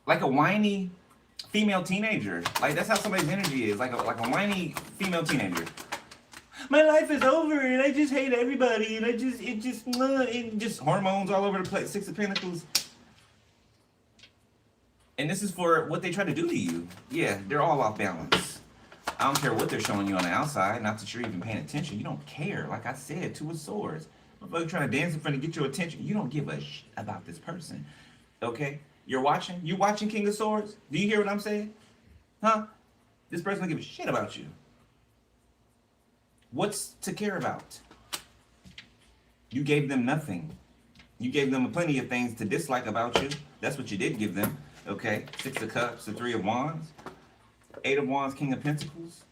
like a whiny female teenager. Like that's how somebody's energy is. Like a whiny female teenager. My life is over and I just hate everybody and it just hormones all over the place. Six of Pentacles. And this is for what they try to do to you. Yeah, they're all off balance. I don't care what they're showing you on the outside. Not that you're even paying attention. You don't care. Like I said, Two of Swords. Motherfucker trying to dance in front to get your attention. You don't give a shit about this person. Okay? You're watching? You watching King of Swords? Do you hear what I'm saying? Huh? This person don't give a shit about you. What's to care about? You gave them nothing. You gave them plenty of things to dislike about you. That's what you did give them. Okay? Six of Cups, the Three of Wands. Eight of Wands, King of Pentacles.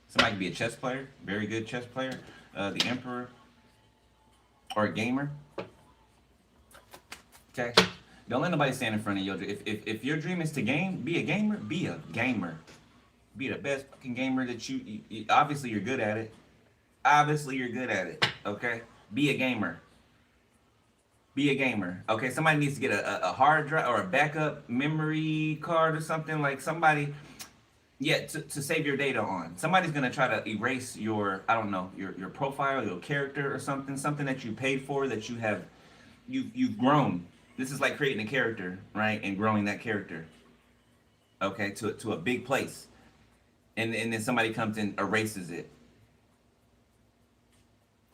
Somebody could be a chess player, very good chess player. The Emperor, or a gamer. Okay? Don't let nobody stand in front of you. If your dream is to game, be a gamer, be a gamer. Be the best fucking gamer that you obviously you're good at it. Obviously you're good at it. Okay? Be a gamer. Be a gamer. Okay? Somebody needs to get a hard drive or a backup memory card or something. Like somebody, yeah, to save your data on. Somebody's gonna try to erase your, I don't know, your profile, your character or something that you paid for, that you've grown. This is like creating a character, right? And growing that character. Okay, to a big place. And then somebody comes and erases it.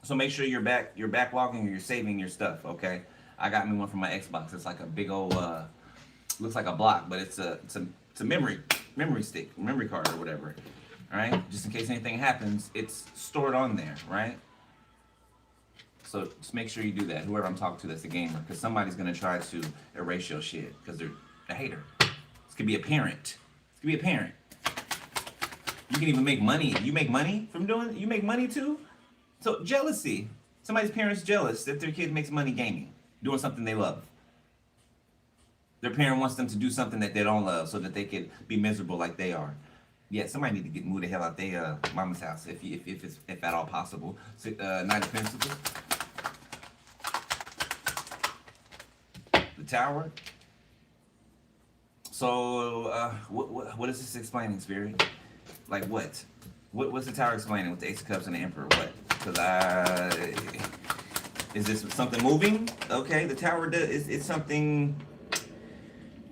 So make sure you're backlogging or you're saving your stuff, okay? I got me one from my Xbox. It's like a big old looks like a block, but it's a memory stick, memory card or whatever. All right? Just in case anything happens, it's stored on there, right? So just make sure you do that. Whoever I'm talking to that's a gamer, because somebody's gonna try to erase your shit because they're a hater. This could be a parent. This could be a parent. You can even make money. You make money from doing it? You make money too? So jealousy. Somebody's parents jealous that their kid makes money gaming, doing something they love. Their parent wants them to do something that they don't love so that they could be miserable like they are. Yeah, somebody need to move the hell out their mama's house if at all possible. So, Knight of Pentacles. The Tower. So what is this explaining, Spirit? Like what? What's the Tower explaining with the Ace of Cups and the Emperor? What? Because is this something moving? Okay, the Tower is something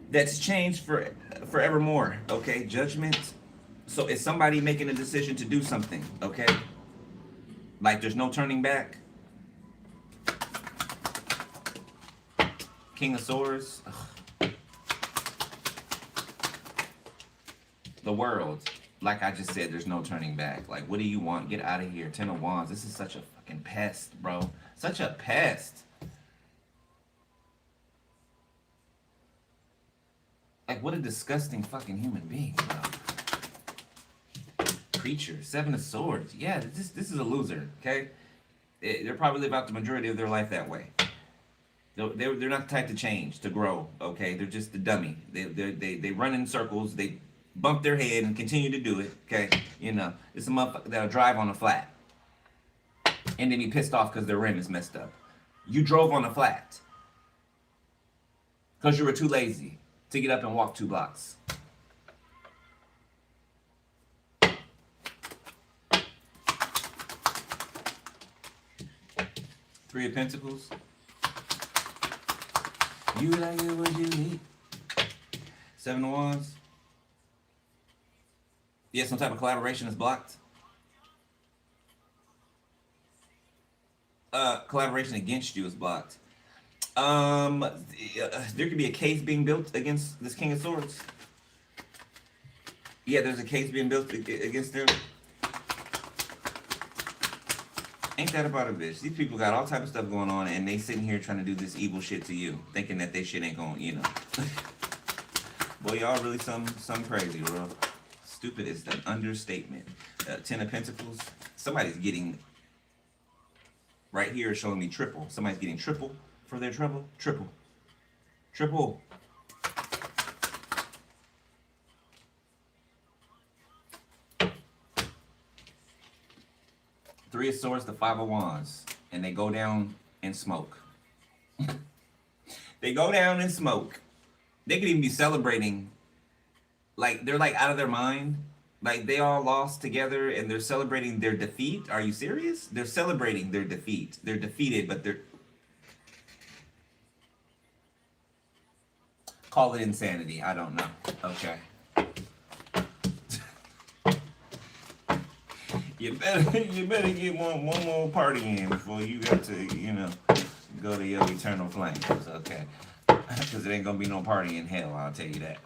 that's changed forevermore. Okay, Judgment. So is somebody making a decision to do something? Okay, like there's no turning back. King of Swords. Ugh. The World. Like I just said, there's no turning back. Like, what do you want? Get out of here. Ten of Wands. This is such a fucking pest, bro. Such a pest. Like, what a disgusting fucking human being, bro. Creature. Seven of Swords. Yeah, this is a loser, okay? They're probably live out the majority of their life that way. They're not the type to change, to grow, okay? They're just the dummy. They run in circles. They bump their head and continue to do it, okay? You know, it's a motherfucker that'll drive on a flat and then be pissed off because their rim is messed up. You drove on a flat because you were too lazy to get up and walk 2 blocks. Three of Pentacles. You like it what you need. Seven of Wands. Yeah, some type of collaboration is blocked. Collaboration against you is blocked. There could be a case being built against this King of Swords. Yeah, there's a case being built against them. Ain't that about a bitch? These people got all type of stuff going on, and they sitting here trying to do this evil shit to you, thinking that they shit ain't going, you know. Boy, y'all really some crazy, bro. Stupid is an understatement. Ten of Pentacles. Somebody's getting, right here is showing me triple. Somebody's getting triple for their trouble. Triple. Triple. Three of Swords, the Five of Wands. And they go down in smoke. They go down in smoke. They could even be celebrating like they're like out of their mind. Like they all lost together and they're celebrating their defeat. Are you serious? They're celebrating their defeat. They're defeated, but they're, call it insanity. I don't know. Okay. You better get one more party in before you got to, go to your eternal flames. Okay. Because it ain't gonna be no party in hell, I'll tell you that.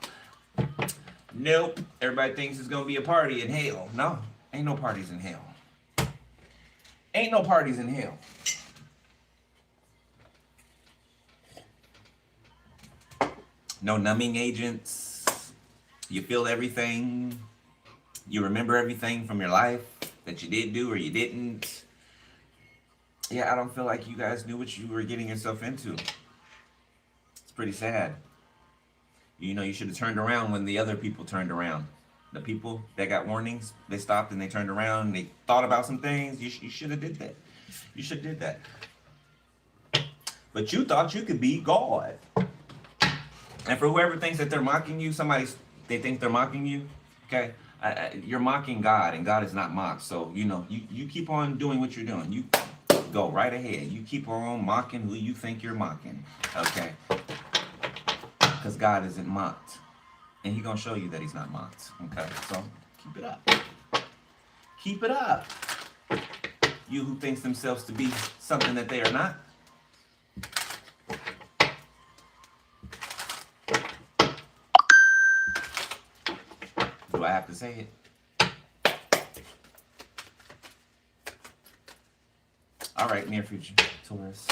Nope. Everybody thinks it's gonna be a party in hell. No, ain't no parties in hell. Ain't no parties in hell. No numbing agents. You feel everything. You remember everything from your life that you did do or you didn't. Yeah, I don't feel like you guys knew what you were getting yourself into. It's pretty sad. You should have turned around when the other people turned around. The people that got warnings, they stopped and they turned around and they thought about some things. You should have did that. You should have did that. But you thought you could be God. And for whoever thinks that they're mocking you, they think they're mocking you, okay? You're mocking God, and God is not mocked. So, you keep on doing what you're doing. You go right ahead. You keep on mocking who you think you're mocking, okay? Because God isn't mocked. And He's going to show you that He's not mocked, okay? So, keep it up. Keep it up. You who thinks themselves to be something that they are not. Do I have to say it? All right, near future, Taurus.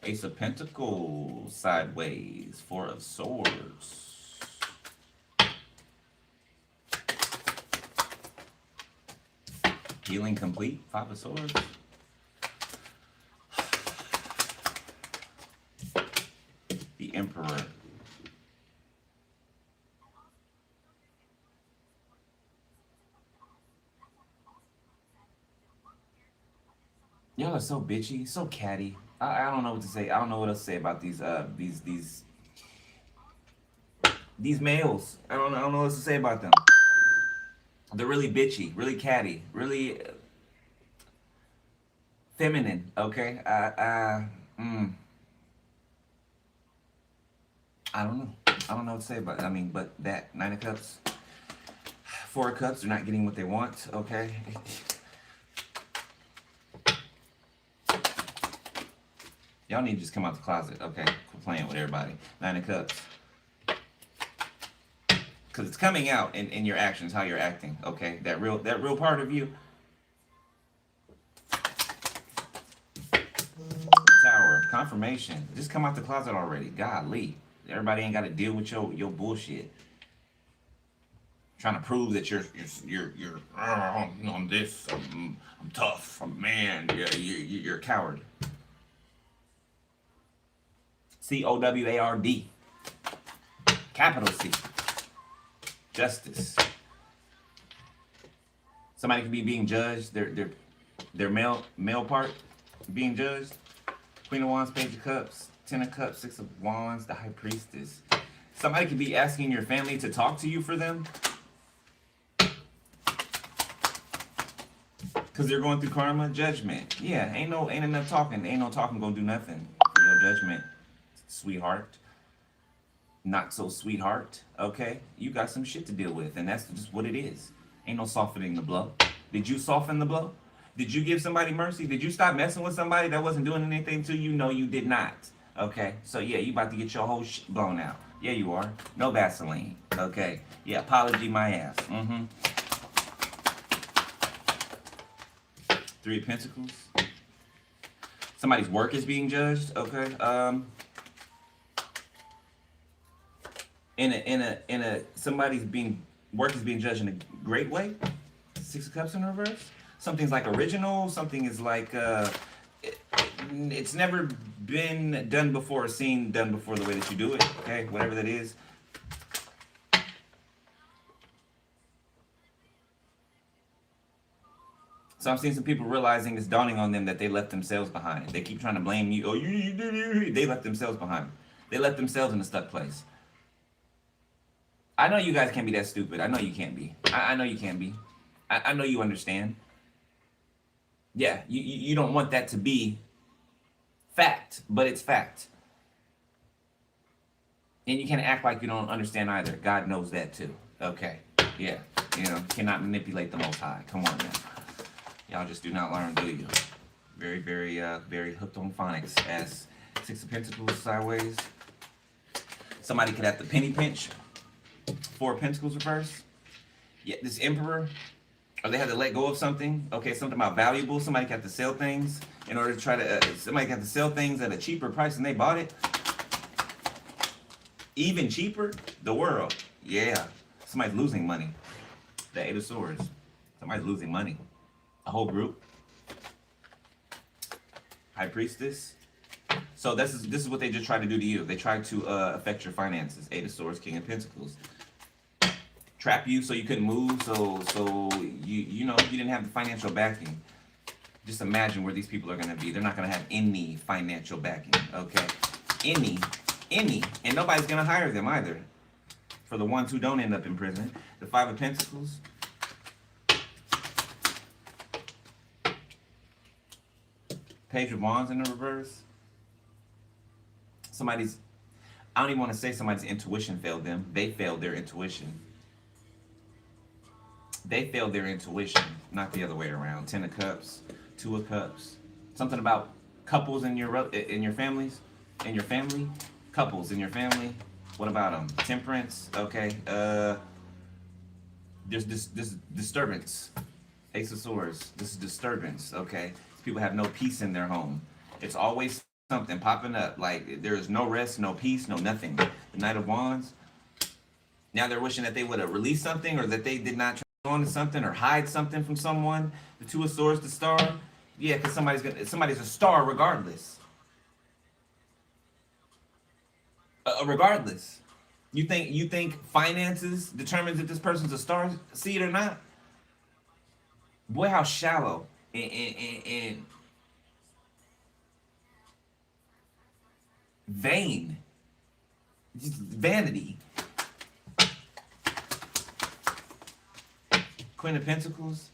Ace of Pentacles, sideways, Four of Swords. Healing complete, Five of Swords. The Emperor. Y'all are so bitchy, so catty. I don't know what to say. I don't know what else to say about these males. I don't know what else to say about them. They're really bitchy, really catty, really feminine. Okay. I don't know. I don't know what to say about it. I mean, but that Nine of Cups, Four of Cups, they're not getting what they want. Okay. Y'all need to just come out the closet, okay? Quit playing with everybody. Nine of Cups. Because it's coming out in your actions, how you're acting, okay? That real part of you. Tower. Confirmation. Just come out the closet already. Golly. Everybody ain't got to deal with your bullshit. Trying to prove that you're I'm this, I'm tough, I'm a man. Yeah, you're a coward. COWARD. Capital C. Justice. Somebody could be being judged. Their male part being judged. Queen of Wands, Page of Cups, Ten of Cups, Six of Wands, the High Priestess. Somebody could be asking your family to talk to you for them. Because they're going through karma, judgment. Yeah, ain't enough talking. Ain't no talking gonna do nothing for your judgment. Sweetheart, not so sweetheart, okay? You got some shit to deal with, and that's just what it is. Ain't no softening the blow. Did you soften the blow? Did you give somebody mercy? Did you stop messing with somebody that wasn't doing anything to you? No, you did not, okay? So yeah, you about to get your whole shit blown out. Yeah, you are. No Vaseline, okay? Yeah, apology my ass. Three of Pentacles. Somebody's work is being judged, okay? Somebody's work is being judged in a great way. Six of Cups in reverse. Something's like original. Something is like it's never been done before, or seen done before the way that you do it. Okay, whatever that is. So I'm seeing some people realizing it's dawning on them that they left themselves behind. They keep trying to blame you. Oh, they left themselves behind. They left themselves in a stuck place. I know you guys can't be that stupid. I know you can't be. I know you can't be. I know you understand. Yeah, you don't want that to be fact, but it's fact. And you can't act like you don't understand either. God knows that too. Okay. Yeah. You know, cannot manipulate the Most High. Come on, man. Y'all just do not learn, do you? Very, very hooked on phonics. As Six of Pentacles sideways. Somebody could have the penny pinch. Four of Pentacles reverse. Yeah, this Emperor. Or they had to let go of something. Okay, something about valuable. Somebody got to sell things in order to try to. Somebody got to sell things at a cheaper price than they bought it. Even cheaper. The world. Yeah. Somebody's losing money. The Eight of Swords. Somebody's losing money. A whole group. High Priestess. So this is what they just try to do to you. They try to affect your finances. Eight of Swords, King of Pentacles. Trap you so you couldn't move, so you know you didn't have the financial backing. Just imagine where these people are gonna be. They're not gonna have any financial backing, okay? Any, and nobody's gonna hire them either. For the ones who don't end up in prison. The Five of Pentacles. Page of Wands in the reverse. I don't even want to say somebody's intuition failed them. They failed their intuition. They failed their intuition, not the other way around. Ten of Cups, Two of Cups. Something about couples in your families, in your family. Couples in your family. What about them? Temperance. Okay. There's this disturbance. Ace of Swords. This is disturbance. Okay. People have no peace in their home. It's always something popping up. Like there is no rest, no peace, no nothing. The Knight of Wands. Now they're wishing that they would have released something, or that they did not try on to something, or hide something from someone. The Two of Swords, the Star. Yeah, because somebody's a star regardless. Regardless. You think finances determines if this person's a star seed or not? Boy, how shallow and vain. Just vanity. Queen of Pentacles.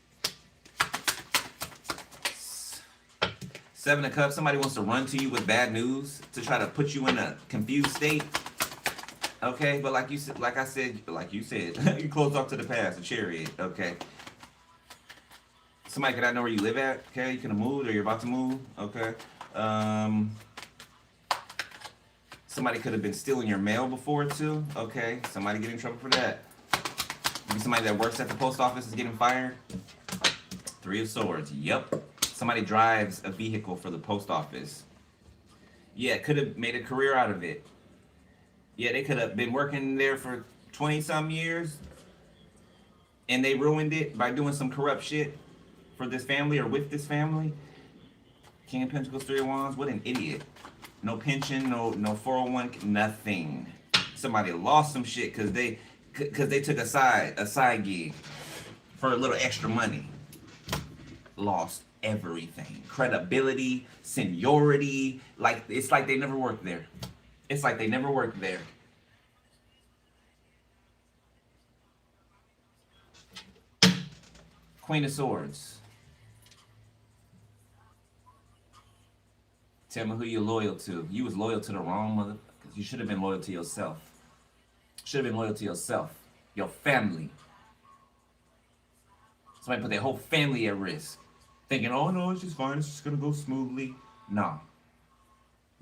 Seven of Cups. Somebody wants to run to you with bad news to try to put you in a confused state. Okay, but like you said, you closed off to the past, a Chariot. Okay. Somebody could not know where you live at. Okay, you could have moved, or you're about to move. Okay. Somebody could have been stealing your mail before too. Okay, somebody get in trouble for that. Maybe somebody that works at the post office is getting fired. Three of Swords. Yep. Somebody drives a vehicle for the post office. Yeah, could have made a career out of it. Yeah, they could have been working there for 20-some years, and they ruined it by doing some corrupt shit for this family or with this family. King of Pentacles, Three of Wands. What an idiot. No pension, no 401, nothing. Somebody lost some shit because they took a side gig for a little extra money. Lost everything. Credibility, seniority. Like, it's like they never worked there. It's like they never worked there. Queen of Swords. Tell me who you're loyal to. You was loyal to the wrong motherfuckers. You should have been loyal to yourself. Should have been loyal to yourself. Your family. Somebody put their whole family at risk. Thinking, oh no, it's just fine. It's just going to go smoothly. No.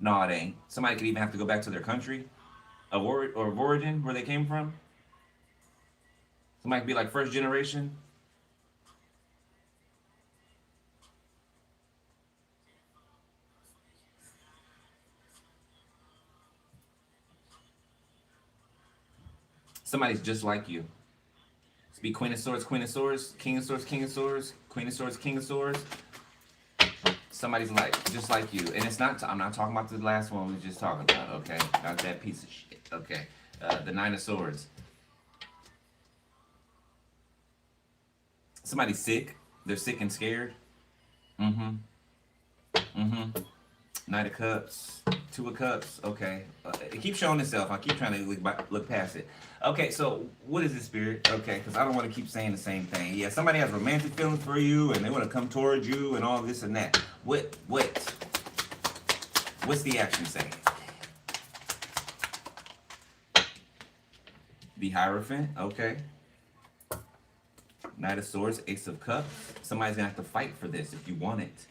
No, it ain't. Somebody could even have to go back to their country of origin, where they came from. Somebody could be like first generation. Somebody's just like you. It's be Queen of Swords, Queen of Swords, King of Swords, King of Swords, Queen of Swords, King of Swords. Somebody's like just like you, and it's not. I'm not talking about the last one we were just talking about. Okay, not that piece of shit. Okay, the Nine of Swords. Somebody's sick. They're sick and scared. Mm-hmm. Mm-hmm. Knight of Cups, Two of Cups. Okay, it keeps showing itself. I keep trying to look past it. Okay, so what is this, Spirit? Okay, because I don't want to keep saying the same thing. Yeah, somebody has romantic feelings for you, and they want to come towards you, and all this and that. What's the action saying? The Hierophant. Okay. Knight of Swords, Ace of Cups. Somebody's gonna have to fight for this if you want it.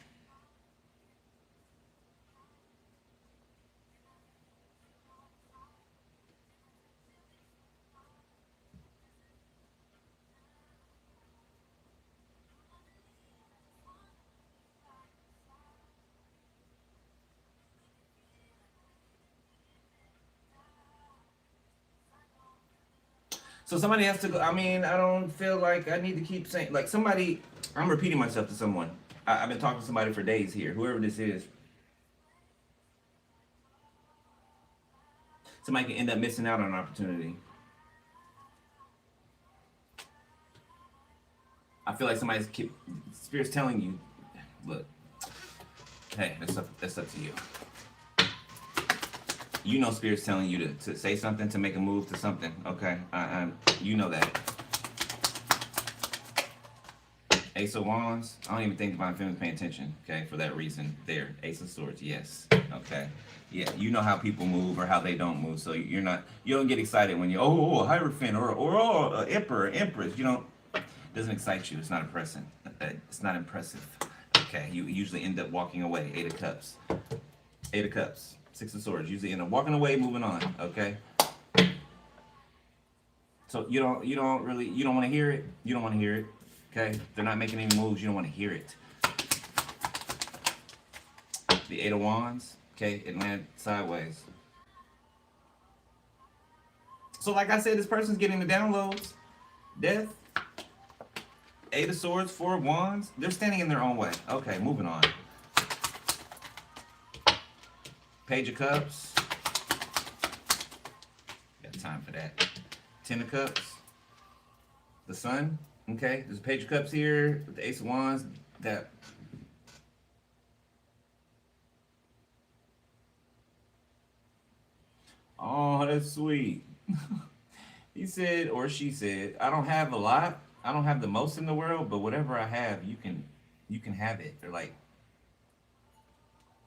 So somebody has to go. I mean, I don't feel like I need to keep saying, like, somebody, I'm repeating myself to someone. I've been talking to somebody for days here, whoever this is. Somebody can end up missing out on an opportunity. I feel like Spirit's telling you, look, hey, that's up to you. You know Spirit's telling you to say something, to make a move to something, okay? You know that. Ace of Wands, I don't even think Divine Feminine's paying attention, okay, for that reason there. Ace of Swords, yes, okay. Yeah, you know how people move or how they don't move, so you don't get excited when you, a Hierophant or Emperor, Empress, it doesn't excite you, it's not impressive. It's not impressive, okay? You usually end up walking away. Eight of Cups. Eight of Cups. Six of Swords. Usually end up walking away, moving on. Okay. So you don't want to hear it. You don't want to hear it. Okay. They're not making any moves. You don't want to hear it. The Eight of Wands. Okay. It landed sideways. So like I said, this person's getting the downloads. Death. Eight of Swords. Four of Wands. They're standing in their own way. Okay. Moving on. Page of Cups. Got time for that. Ten of Cups. The Sun. Okay, there's a Page of Cups here with the Ace of Wands. That. Oh, that's sweet. He said, or she said, I don't have a lot. I don't have the most in the world, but whatever I have, you can have it. They're like,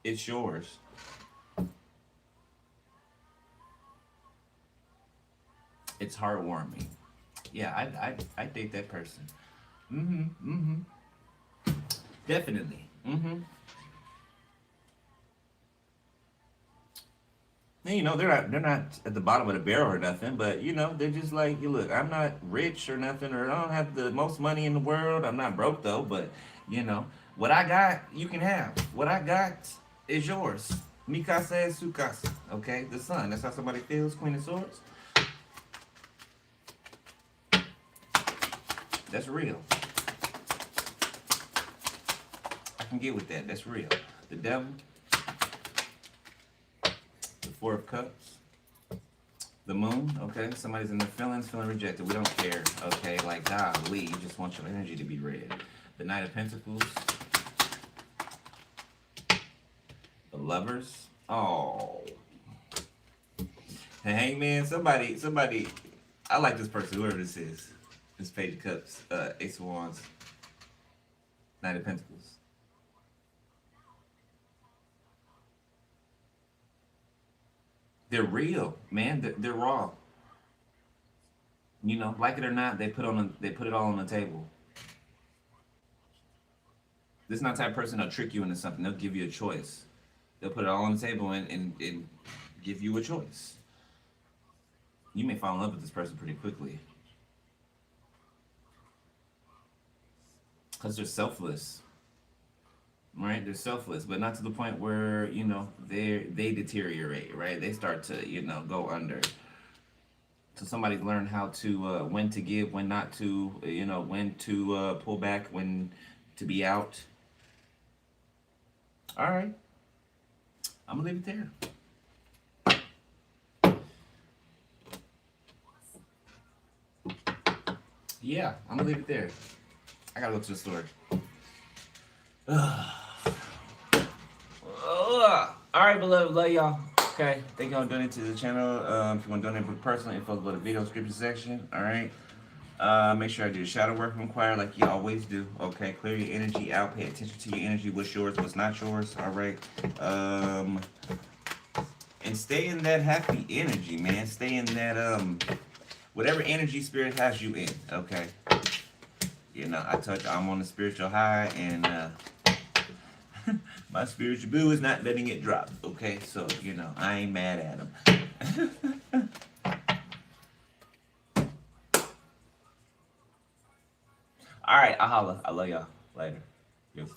it's yours. It's heartwarming. Yeah, I date that person. Definitely. And, they're not at the bottom of the barrel or nothing, but they're just like, you look, I'm not rich or nothing, or I don't have the most money in the world. I'm not broke though, but what I got, you can have. What I got is yours. Mikasa is Sukasa. Okay, the Sun. That's how somebody feels. Queen of Swords. That's real. I can get with that. That's real. The Devil. The Four of Cups. The Moon. Okay. Somebody's in their feelings, feeling rejected. We don't care. Okay. Like, golly, you just want your energy to be read. The Knight of Pentacles. The Lovers. Oh. Hey, man. Somebody. I like this person, whoever this is. This Page of Cups, Ace of Wands, Knight of Pentacles. They're real, man. They're raw. Like it or not, they put it all on the table. This is not the type of person that'll trick you into something. They'll give you a choice. They'll put it all on the table and give you a choice. You may fall in love with this person pretty quickly. Because they're selfless, right? They're selfless, but not to the point where, they deteriorate, right? They start to, go under. So somebody's learned how to, when to give, when not to, when to pull back, when to be out. All right. I'm going to leave it there. Yeah, I'm going to leave it there. I gotta look to the store. Alright, beloved, love y'all. Okay, thank y'all for donating to the channel. If you want to donate with personal info, go to the video description section. Alright. Make sure I do the shadow work required like you always do. Okay, clear your energy out. Pay attention to your energy. What's yours, what's not yours. Alright. And stay in that happy energy, man. Stay in that whatever energy spirit has you in. Okay. You know, I told you I'm on a spiritual high, and my spiritual boo is not letting it drop. Okay, so you know I ain't mad at him. All right, I holla. I love y'all. Later. Yes.